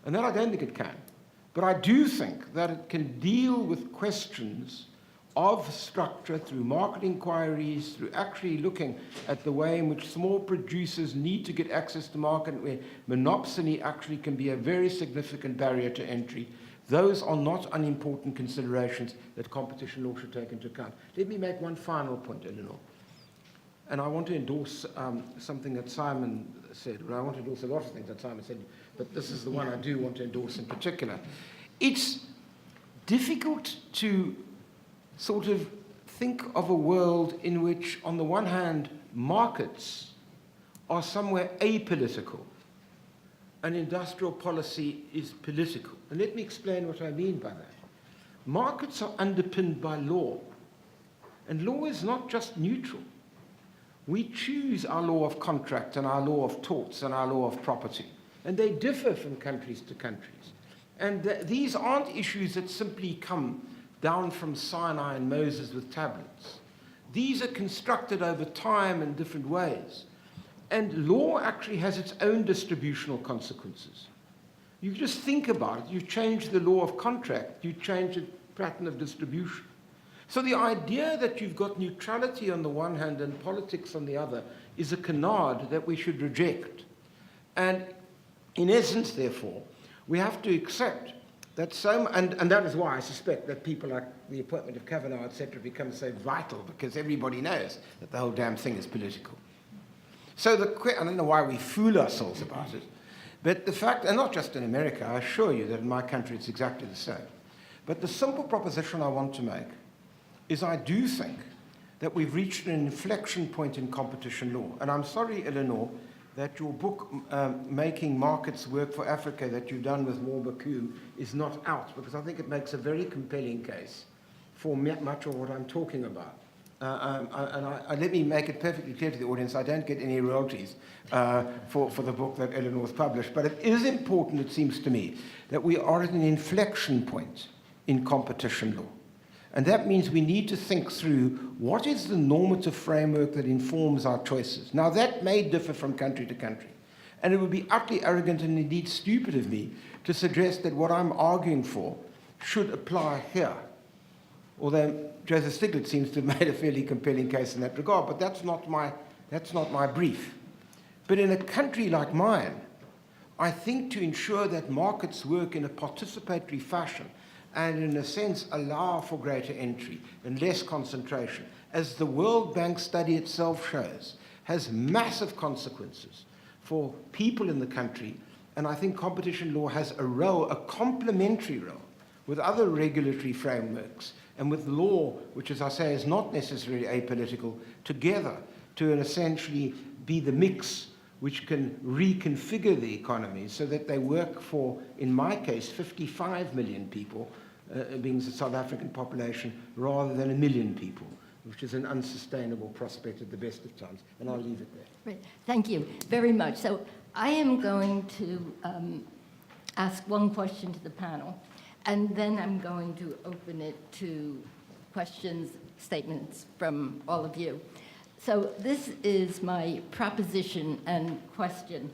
And that I don't think it can. But I do think that it can deal with questions of structure through market inquiries, through actually looking at the way in which small producers need to get access to market, where monopsony actually can be a very significant barrier to entry. Those are not unimportant considerations that competition law should take into account. Let me make one final point, Eleanor. And I want to endorse something that Simon said. Well, I want to endorse a lot of things that Simon said, but this is the one I do want to endorse in particular. It's difficult to sort of think of a world in which, on the one hand, markets are somewhere apolitical and industrial policy is political. And let me explain what I mean by that. Markets are underpinned by law, and law is not just neutral. We choose our law of contract and our law of torts and our law of property. And they differ from countries to countries. And these aren't issues that simply come down from Sinai and Moses with tablets. These are constructed over time in different ways. And law actually has its own distributional consequences. You just think about it. You change the law of contract, you change the pattern of distribution. So the idea that you've got neutrality on the one hand and politics on the other is a canard that we should reject. And in essence, therefore, we have to accept that and that is why I suspect that people like the appointment of Kavanaugh, etc., become so vital, because everybody knows that the whole damn thing is political. So I don't know why we fool ourselves about it, but the fact, and not just in America, I assure you that in my country it's exactly the same. But the simple proposition I want to make is I do think that we've reached an inflection point in competition law. And I'm sorry, Eleanor, that your book, Making Markets Work for Africa, that you've done with Moore Bakum, is not out, because I think it makes a very compelling case for much of what I'm talking about. Let me make it perfectly clear to the audience, I don't get any royalties for the book that Eleanor's published, but it is important, it seems to me, that we are at an inflection point in competition law. And that means we need to think through what is the normative framework that informs our choices. Now, that may differ from country to country. And it would be utterly arrogant and indeed stupid of me to suggest that what I'm arguing for should apply here. Although Joseph Stiglitz seems to have made a fairly compelling case in that regard, but that's not my brief. But in a country like mine, I think to ensure that markets work in a participatory fashion and in a sense allow for greater entry and less concentration, as the World Bank study itself shows, has massive consequences for people in the country. And I think competition law has a role, a complementary role, with other regulatory frameworks and with law, which, as I say, is not necessarily apolitical, together to essentially be the mix which can reconfigure the economy so that they work for, in my case, 55 million people, being the South African population, rather than 1 million people, which is an unsustainable prospect at the best of times. And I'll leave it there. Right. Thank you very much. So I am going to ask one question to the panel, and then I'm going to open it to questions, statements from all of you. So this is my proposition and question.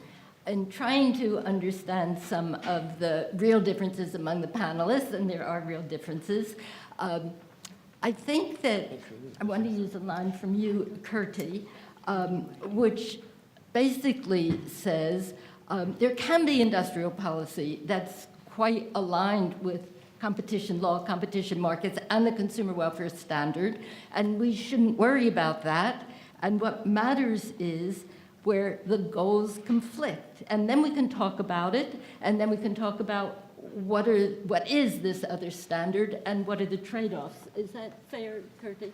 In trying to understand some of the real differences among the panelists, and there are real differences, I think that I want to use a line from you, Kurti, which basically says there can be industrial policy that's quite aligned with competition law, competition markets, and the consumer welfare standard, and we shouldn't worry about that. And what matters is where the goals conflict. And then we can talk about it, and then we can talk about what is this other standard and what are the trade-offs. Is that fair, Kurti,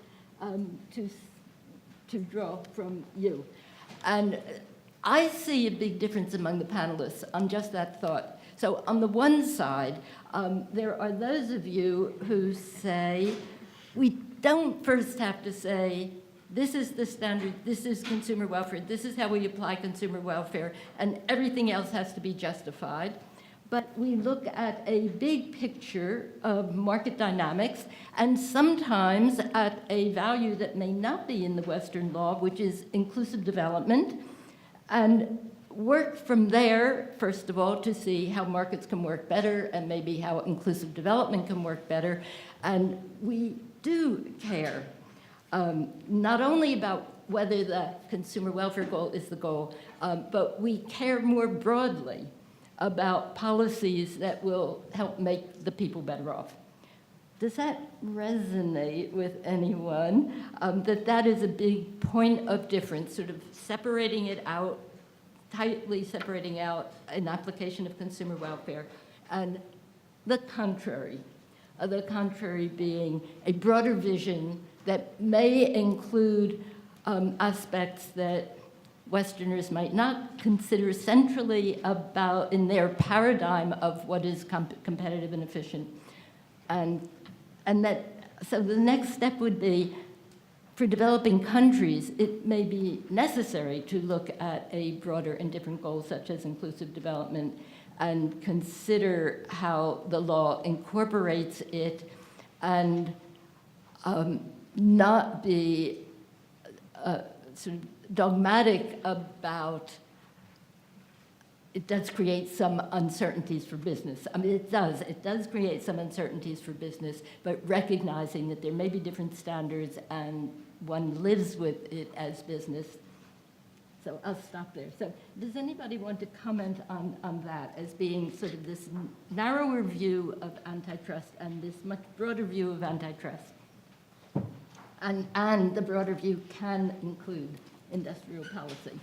to draw from you? And I see a big difference among the panelists on just that thought. So on the one side, there are those of you who say, we don't first have to say, this is the standard, this is consumer welfare, this is how we apply consumer welfare, and everything else has to be justified. But we look at a big picture of market dynamics, and sometimes at a value that may not be in the Western law, which is inclusive development, and work from there, first of all, to see how markets can work better and maybe how inclusive development can work better. And we do care not only about whether the consumer welfare goal is the goal, but we care more broadly about policies that will help make the people better off. Does that resonate with anyone? That is a big point of difference, sort of separating it out, tightly separating out an application of consumer welfare, and the contrary being a broader vision that may include aspects that Westerners might not consider centrally about in their paradigm of what is competitive and efficient. So the next step would be, for developing countries, it may be necessary to look at a broader and different goal, such as inclusive development, and consider how the law incorporates it, and not be sort of dogmatic about. It does create some uncertainties for business. I mean, it does create some uncertainties for business, but recognizing that there may be different standards and one lives with it as business. So I'll stop there. So does anybody want to comment on that as being sort of this narrower view of antitrust and this much broader view of antitrust? And the broader view can include industrial policy.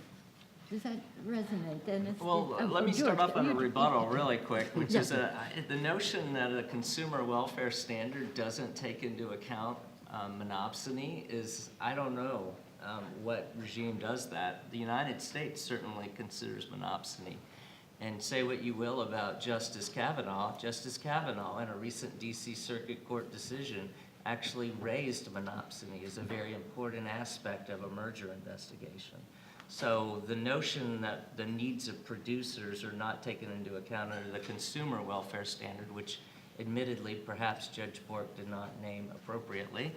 Does that resonate, Dennis? Well, Oh, let me start George, off on a you- rebuttal really quick, which Yeah. is the notion that a consumer welfare standard doesn't take into account monopsony is, I don't know what regime does that. The United States certainly considers monopsony. And say what you will about Justice Kavanaugh in a recent DC Circuit Court decision actually raised monopsony as a very important aspect of a merger investigation. So the notion that the needs of producers are not taken into account under the consumer welfare standard, which admittedly perhaps Judge Bork did not name appropriately,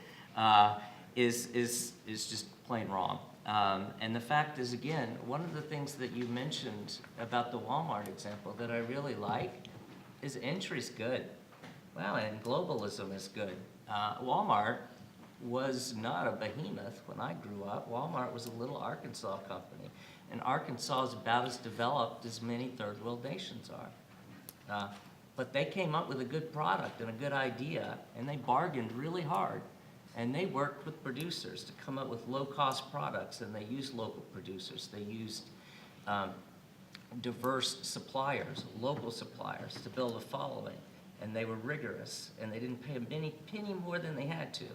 is just plain wrong. And the fact is, again, one of the things that you mentioned about the Walmart example that I really like is entry's good. Well, and globalism is good. Walmart was not a behemoth when I grew up. Walmart was a little Arkansas company. And Arkansas is about as developed as many third world nations are. But they came up with a good product and a good idea, and they bargained really hard. And they worked with producers to come up with low-cost products, and they used local producers. They used diverse suppliers, local suppliers, to build a following. And they were rigorous, and they didn't pay a penny more than they had to.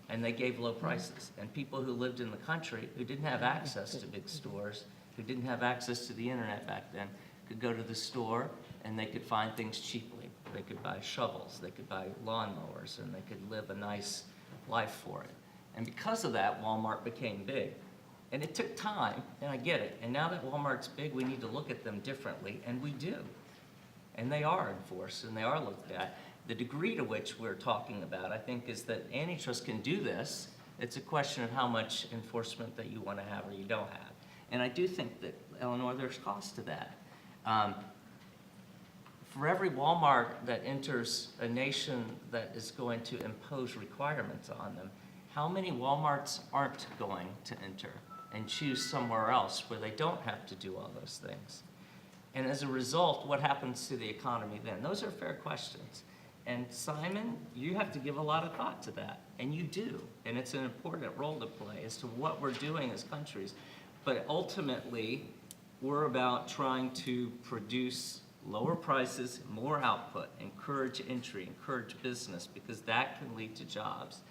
And they gave low prices. And people who lived in the country, who didn't have access to big stores, who didn't have access to the internet back then, could go to the store and they could find things cheaply. They could buy shovels, they could buy lawnmowers, and they could live a nice life for it. And because of that, Walmart became big. And it took time, and I get it. And now that Walmart's big, we need to look at them differently, and we do. And they are enforced, and they are looked at. The degree to which we're talking about, I think, is that antitrust can do this. It's a question of how much enforcement that you want to have or you don't have. And I do think that, Eleanor, there's cost to that. For every Walmart that enters a nation that is going to impose requirements on them, how many Walmarts aren't going to enter and choose somewhere else where they don't have to do all those things? And as a result, what happens to the economy then? Those are fair questions. And Simon, you have to give a lot of thought to that, and you do. And it's an important role to play as to what we're doing as countries. But ultimately, we're about trying to produce lower prices, more output, encourage entry, encourage business, because that can lead to jobs.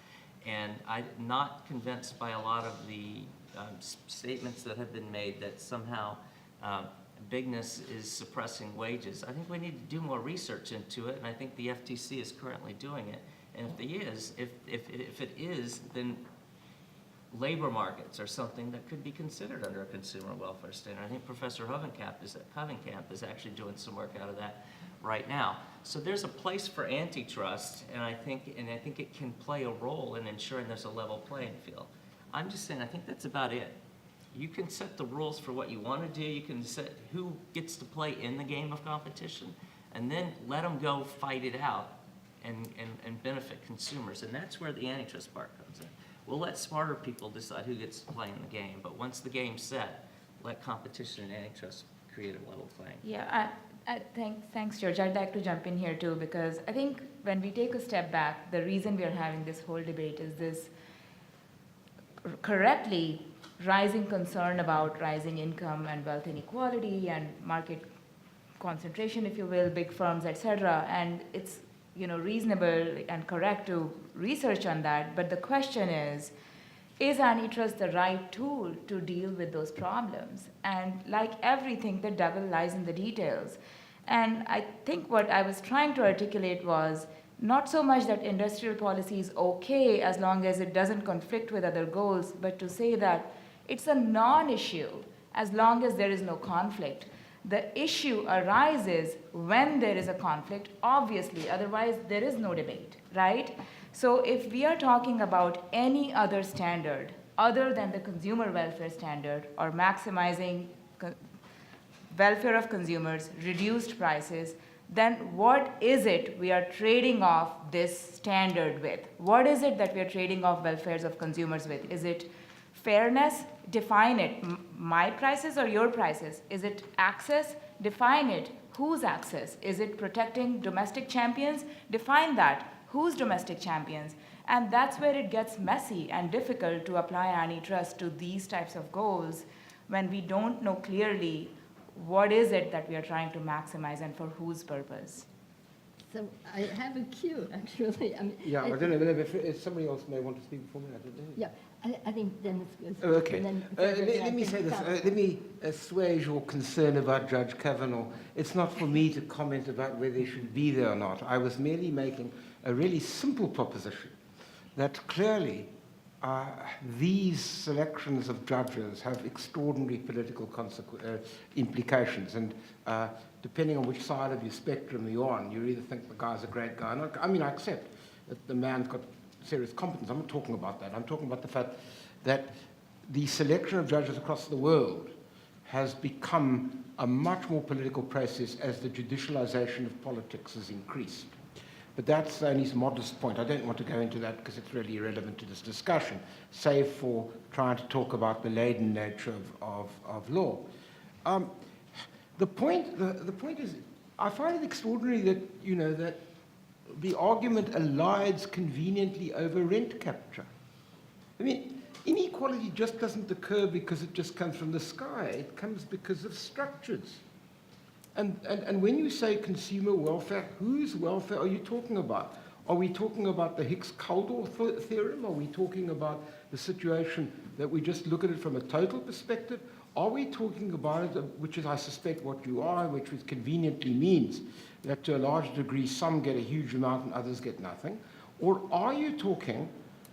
And I'm not convinced by a lot of the statements that have been made that somehow bigness is suppressing wages. I think we need to do more research into it, and I think the FTC is currently doing it. And if it is, then labor markets are something that could be considered under a consumer welfare standard. I think Professor Hovenkamp is actually doing some work out of that right now. So there's a place for antitrust, and I think it can play a role in ensuring there's a level playing field. I'm just saying, I think that's about it. You can set the rules for what you want to do. You can set who gets to play in the game of competition, and then let them go fight it out and benefit consumers. And that's where the antitrust part comes in. We'll let smarter people decide who gets to play in the game, but once the game's set, let competition and antitrust create a level playing. Yeah, thanks, George. I'd like to jump in here too, because I think when we take a step back, the reason we are having this whole debate is this correctly rising concern about rising income and wealth inequality and market concentration, if you will, big firms, et cetera. And it's reasonable and correct to research on that. But the question is antitrust the right tool to deal with those problems? And like everything, the devil lies in the details. And I think what I was trying to articulate was Not so much that industrial policy is okay as long as it doesn't conflict with other goals, but to say that it's a non-issue as long as there is no conflict. The issue arises when there is a conflict, obviously, otherwise there is no debate, right? So if we are talking about any other standard other than the consumer welfare standard or maximizing welfare of consumers, reduced prices, then what is it we are trading off this standard with? What is it that we are trading off welfares of consumers with? Is it fairness? Define it. My prices or your prices? Is it access? Define it. Whose access? Is it protecting domestic champions? Define that. Whose domestic champions? And that's where it gets messy and difficult to apply antitrust to these types of goals when we don't know clearly what is it that we are trying to maximize and for whose purpose. So I have a cue, actually. I mean, Yeah, I don't know if somebody else may want to speak before me. I don't know. Yeah, I think Dennis goes. Oh, okay. and then Let I me think say this. Tom. Let me assuage your concern about Judge Kavanaugh. It's not for me to comment about whether he should be there or not. I was merely making a really simple proposition that clearly these selections of judges have extraordinary political implications. And depending on which side of your spectrum you're on, you either think the guy's a great guy. And I mean, I accept that the man's got serious competence. I'm not talking about that. I'm talking about the fact that the selection of judges across the world has become a much more political process as the judicialization of politics has increased. But that's only a modest point. I don't want to go into that because it's really irrelevant to this discussion, save for trying to talk about the laden nature of law. The point is, I find it extraordinary that, you know, that the argument elides conveniently over rent capture. I mean, inequality just doesn't occur because it just comes from the sky. It comes because of structures. And when you say consumer welfare, whose welfare are you talking about? Are we talking about the Hicks-Kaldor theorem? Are we talking about the situation that we just look at it from a total perspective? Are we talking about it, which is, I suspect, what you are, which conveniently means that to a large degree some get a huge amount and others get nothing? Or are you talking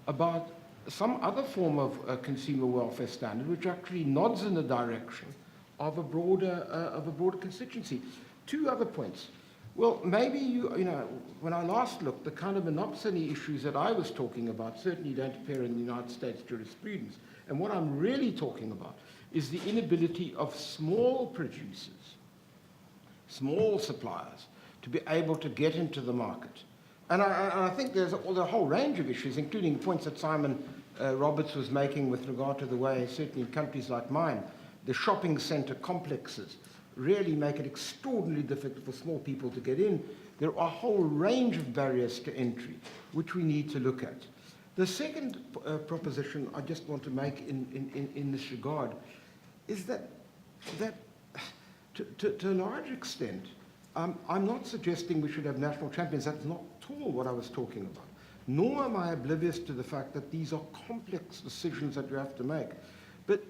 about some other form of consumer welfare standard which actually nods in the direction of a broader constituency? Two other points. Well, maybe you know, when I last looked, the kind of monopsony issues that I was talking about certainly don't appear in the United States jurisprudence. And what I'm really talking about is the inability of small producers, small suppliers, to be able to get into the market. And I think there's a whole range of issues, including points that Simon Roberts was making with regard to the way, certainly in countries like mine, the shopping center complexes really make it extraordinarily difficult for small people to get in. There are a whole range of barriers to entry, which we need to look at. The second proposition I just want to make in this regard is that to a large extent, I'm not suggesting we should have national champions. That's not at all what I was talking about. Nor am I oblivious to the fact that these are complex decisions that you have to make. But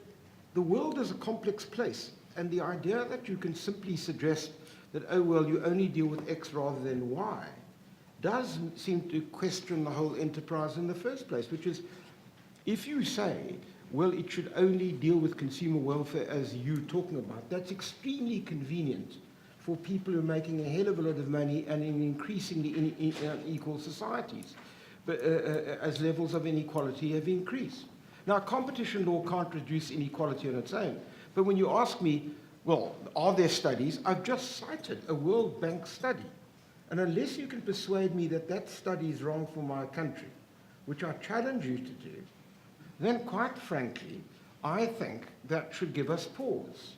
the world is a complex place, and the idea that you can simply suggest that, oh, well, you only deal with X rather than Y, does seem to question the whole enterprise in the first place, which is, if you say, well, it should only deal with consumer welfare as you're talking about, that's extremely convenient for people who are making a hell of a lot of money and in increasingly unequal societies, but as levels of inequality have increased. Now, competition law can't reduce inequality on its own. But when you ask me, well, are there studies? I've just cited a World Bank study. And unless you can persuade me that that study is wrong for my country, which I challenge you to do, then quite frankly, I think that should give us pause.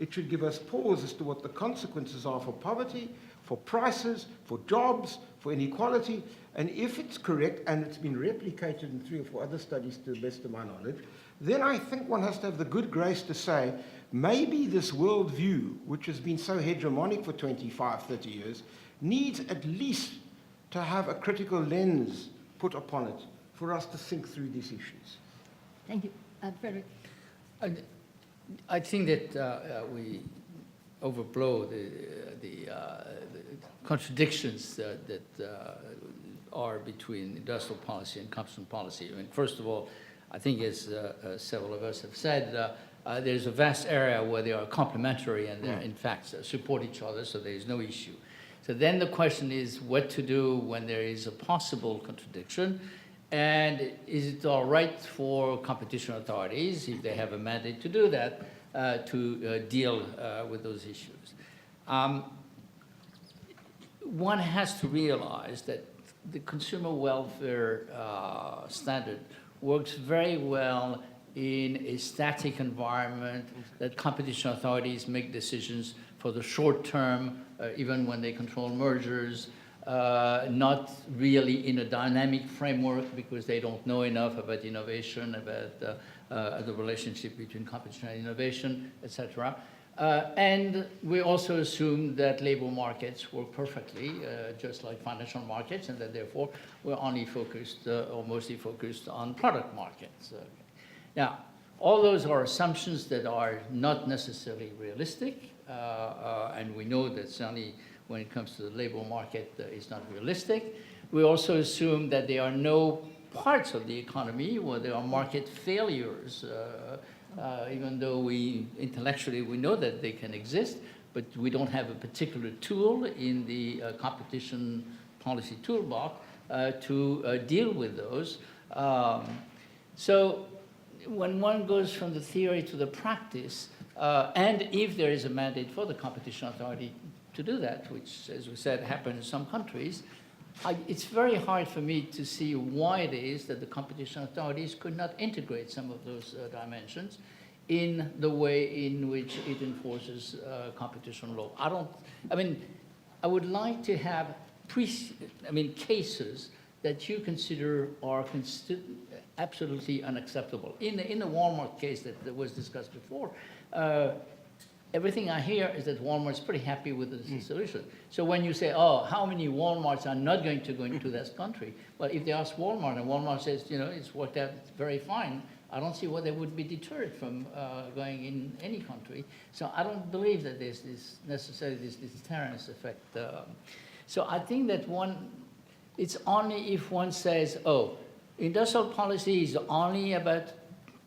It should give us pause as to what the consequences are for poverty, for prices, for jobs, for inequality. And if it's correct, and it's been replicated in 3 or 4 other studies to the best of my knowledge, then I think one has to have the good grace to say, maybe this worldview, which has been so hegemonic for 25, 30 years, needs at least to have a critical lens put upon it for us to think through these issues. Thank you. Frederick. I think that we overblow the contradictions that are between industrial policy and competition policy. I mean, first of all, I think as several of us have said, there's a vast area where they are complementary and they in fact support each other, so there is no issue. So then the question is what to do when there is a possible contradiction, and is it all right for competition authorities, if they have a mandate to do that, to deal with those issues. One has to realize that the consumer welfare standard works very well in a static environment, that competition authorities make decisions for the short term, even when they control mergers, not really in a dynamic framework because they don't know enough about innovation, about the relationship between competition and innovation, etc. And we also assume that labor markets work perfectly, just like financial markets, and that therefore we're only focused or mostly focused on product markets. Now, all those are assumptions that are not necessarily realistic, and we know that certainly when it comes to the labor market, it's not realistic. We also assume that there are no parts of the economy where there are market failures, even though intellectually we know that they can exist, but we don't have a particular tool in the competition policy toolbox to deal with those. So when one goes from the theory to the practice, and if there is a mandate for the competition authority to do that, which, as we said, happens in some countries, it's very hard for me to see why it is that the competition authorities could not integrate some of those dimensions in the way in which it enforces competition law. I would like to have cases that you consider are absolutely unacceptable. In the Walmart case that was discussed before, everything I hear is that Walmart's pretty happy with the solution. So when you say, oh, how many Walmarts are not going to go into this country? Well, if they ask Walmart and Walmart says, it's worked out very fine, I don't see why they would be deterred from going in any country. So I don't believe that there's necessarily this deterrence effect. So I think that it's only if one says, oh, industrial policy is only about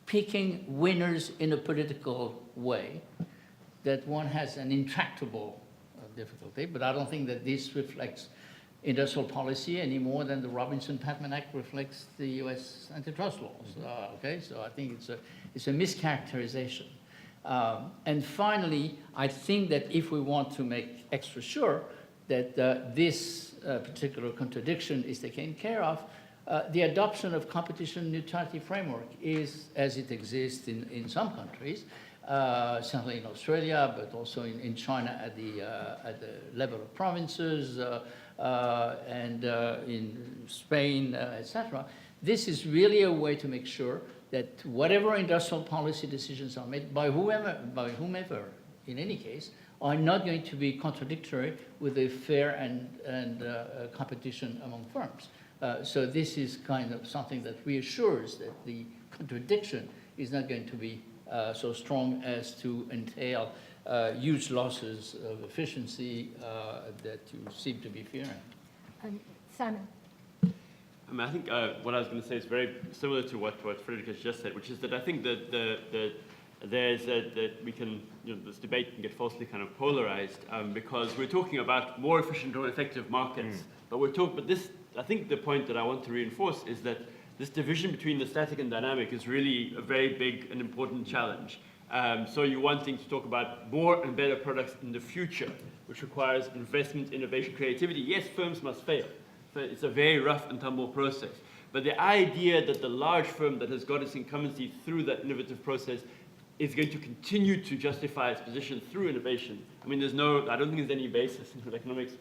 picking winners in a political way, that one has an intractable difficulty. But I don't think that this reflects industrial policy any more than the Robinson-Patman Act reflects the U.S. antitrust laws. Okay, so I think it's a mischaracterization. And finally, I think that if we want to make extra sure that this particular contradiction is taken care of, the adoption of competition neutrality framework is, as it exists in some countries, certainly in Australia, but also in China at the level of provinces, and in Spain, etc. This is really a way to make sure that whatever industrial policy decisions are made by whomever, in any case, are not going to be contradictory with a fair and competition among firms. So this is kind of something that reassures that the contradiction is not going to be so strong as to entail huge losses of efficiency that you seem to be fearing. Simon. I think what I was going to say is very similar to what Frederick has just said, which is that I think that that we can, this debate can get falsely kind of polarized because we're talking about more efficient or effective markets, but this, I think the point that I want to reinforce is that this division between the static and dynamic is really a very big and important challenge. So you're wanting to talk about more and better products in the future, which requires investment, innovation, creativity. Yes, firms must fail. So it's a very rough and tumble process. But the idea that the large firm that has got its incumbency through that innovative process is going to continue to justify its position through innovation. I mean, I don't think there's any basis in economics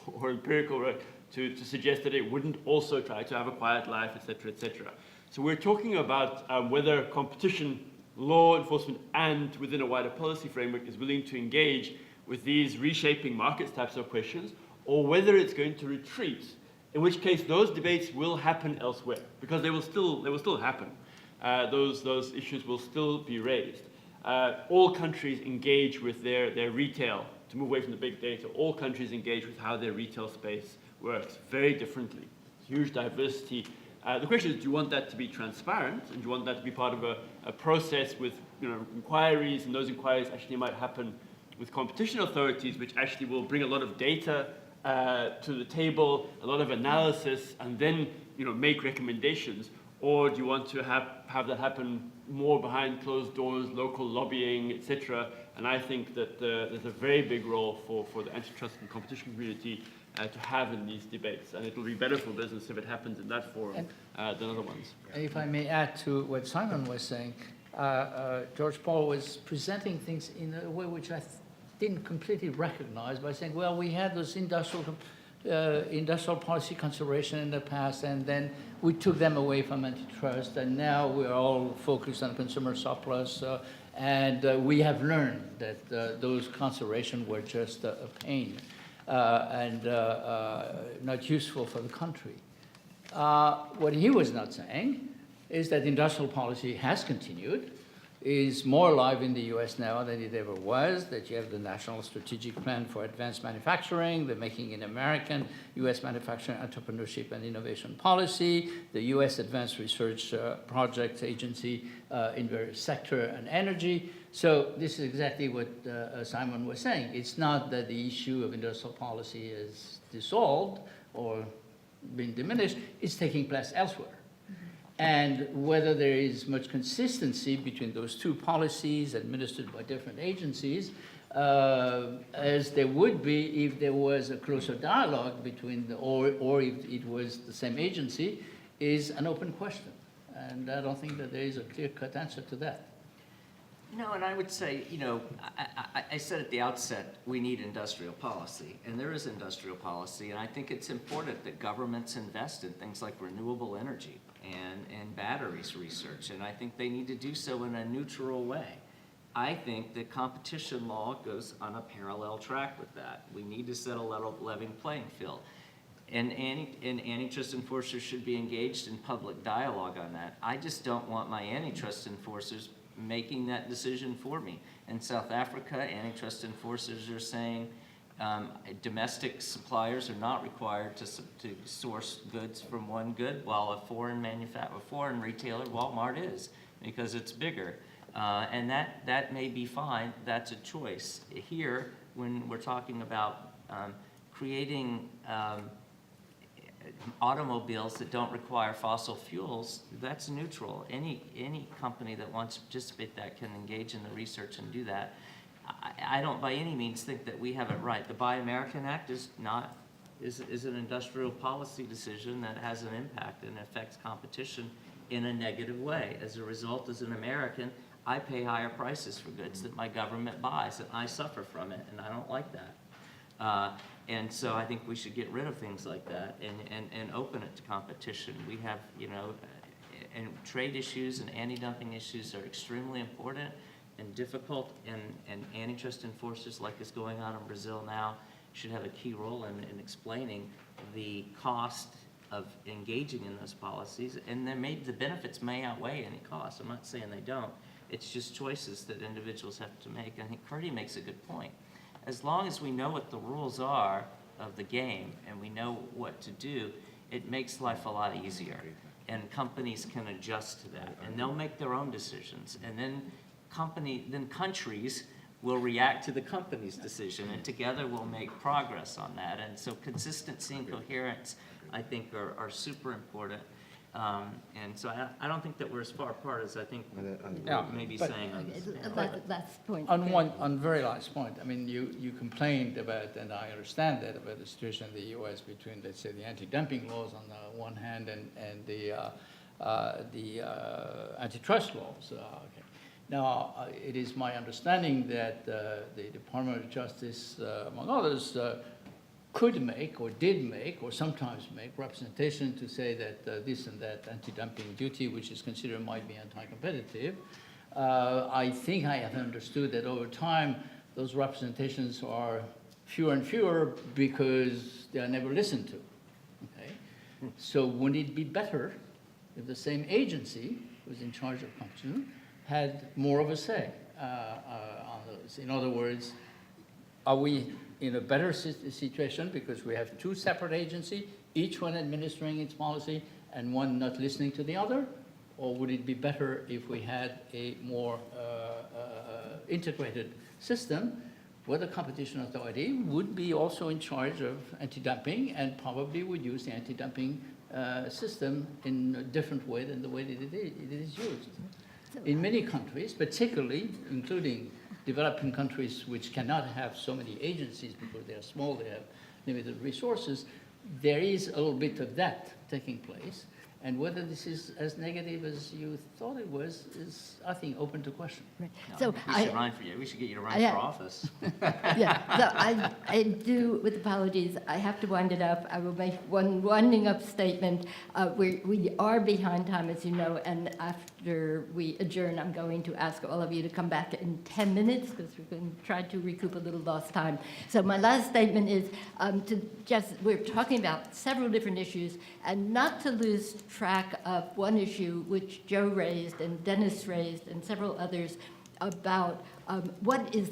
or empirical to suggest that it wouldn't also try to have a quiet life, et cetera, et cetera. So we're talking about whether competition, law enforcement, and within a wider policy framework is willing to engage with these reshaping markets types of questions, or whether it's going to retreat, in which case those debates will happen elsewhere, because they will still happen. Those issues will still be raised. all countries engage with their retail, to move away from the big data, all countries engage with how their retail space works very differently. Huge diversity. The question is, do you want that to be transparent, and do you want that to be part of a process with inquiries, and those inquiries actually might happen with competition authorities, which actually will bring a lot of data to the table, a lot of analysis, and then make recommendations? Or do you want to have that happen more behind closed doors, local lobbying, etc.? And I think that there's a very big role for the antitrust and competition community to have in these debates. And it will be better for business if it happens in that forum than other ones. If I may add to what Simon was saying, George Paul was presenting things in a way which I didn't completely recognize, by saying, well, we had those industrial policy consideration in the past, and then we took them away from antitrust, and now we're all focused on consumer surplus, and we have learned that those considerations were just a pain and not useful for the country. What he was not saying is that industrial policy has continued, is more alive in the US now than it ever was, that you have the National Strategic Plan for Advanced Manufacturing, the Making in American US Manufacturing Entrepreneurship and Innovation Policy, the US Advanced Research Projects Agency in various sector and energy. So this is exactly what Simon was saying. It's not that the issue of industrial policy is dissolved or been diminished, it's taking place elsewhere. And whether there is much consistency between those two policies administered by different agencies, as there would be if there was a closer dialogue between or if it was the same agency, is an open question. And I don't think that there is a clear-cut answer to that. No, and I would say, I said at the outset, we need industrial policy, and there is industrial policy, and I think it's important that governments invest in things like renewable energy and batteries research, and I think they need to do so in a neutral way. I think that competition law goes on a parallel track with that. We need to set a level playing field. And antitrust enforcers should be engaged in public dialogue on that. I just don't want my antitrust enforcers making that decision for me. In South Africa, antitrust enforcers are saying domestic suppliers are not required to source goods from one good, while a foreign retailer, Walmart, is, because it's bigger. And that may be fine. That's a choice. Here, when we're talking about creating automobiles that don't require fossil fuels, that's neutral. Any company that wants to participate that can engage in the research and do that. I don't by any means think that we have it right. The Buy American Act is an industrial policy decision that has an impact and affects competition in a negative way. As a result, as an American, I pay higher prices for goods that my government buys, and I suffer from it, and I don't like that. And so I think we should get rid of things like that and open it to competition. We have, and trade issues and anti-dumping issues are extremely important and difficult, and antitrust enforcers, like is going on in Brazil now, should have a key role in explaining the cost of engaging in those policies. And the benefits may outweigh any cost. I'm not saying they don't. It's just choices that individuals have to make. I think Curdy makes a good point. As long as we know what the rules are of the game and we know what to do, it makes life a lot easier. And companies can adjust to that, and they'll make their own decisions. And then countries will react to the company's decision, and together we'll make progress on that. And so consistency and coherence, I think, are super important. And so I don't think that we're as far apart as I think may be saying on this. Last point. On very last point, I mean, you complained about, and I understand that, about the situation in the U.S. between, let's say, the anti-dumping laws on the one hand and the antitrust laws. Okay. Now, it is my understanding that the Department of Justice, among others, could make or did make or sometimes make representation to say that this and that anti-dumping duty, which is considered might be anti-competitive. I think I have understood that over time those representations are fewer and fewer because they are never listened to. Okay? So wouldn't it be better if the same agency who was in charge of competition had more of a say? on those. In other words, are we in a better situation because we have two separate agencies, each one administering its policy and one not listening to the other? Or would it be better if we had a more integrated system where the competition authority would be also in charge of anti-dumping and probably would use the anti-dumping system in a different way than the way that it is used? In many countries, particularly, including developing countries which cannot have so many agencies because they are small, they have limited resources, there is a little bit of that taking place. And whether this is as negative as you thought it was is, I think, open to question. Right. No, So we should run for you. We should get you to run I- for office. Yeah, so I do, with apologies, I have to wind it up. I will make one winding up statement. We are behind time, as you know, and after we adjourn, I'm going to ask all of you to come back in 10 minutes because we're going to try to recoup a little lost time. So my last statement is we're talking about several different issues and not to lose track of one issue which Joe raised and Dennis raised and several others about what is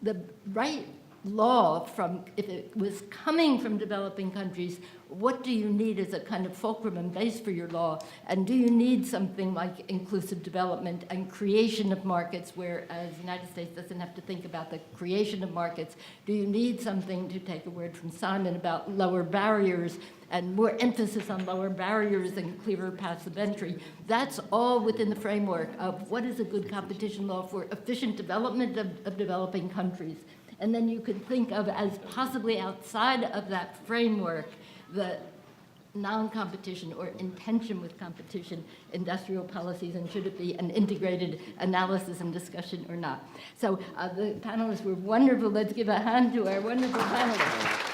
the right law from, if it was coming from developing countries, what do you need as a kind of fulcrum and base for your law? And do you need something like inclusive development and creation of markets, whereas the United States doesn't have to think about the creation of markets? Do you need something, to take a word from Simon, about lower barriers and more emphasis on lower barriers and clearer paths of entry? That's all within the framework of what is a good competition law for efficient development of developing countries. And then you can think of as possibly outside of that framework the non-competition or intention with competition industrial policies, and should it be an integrated analysis and discussion or not. So the panelists were wonderful. Let's give a hand to our wonderful panelists.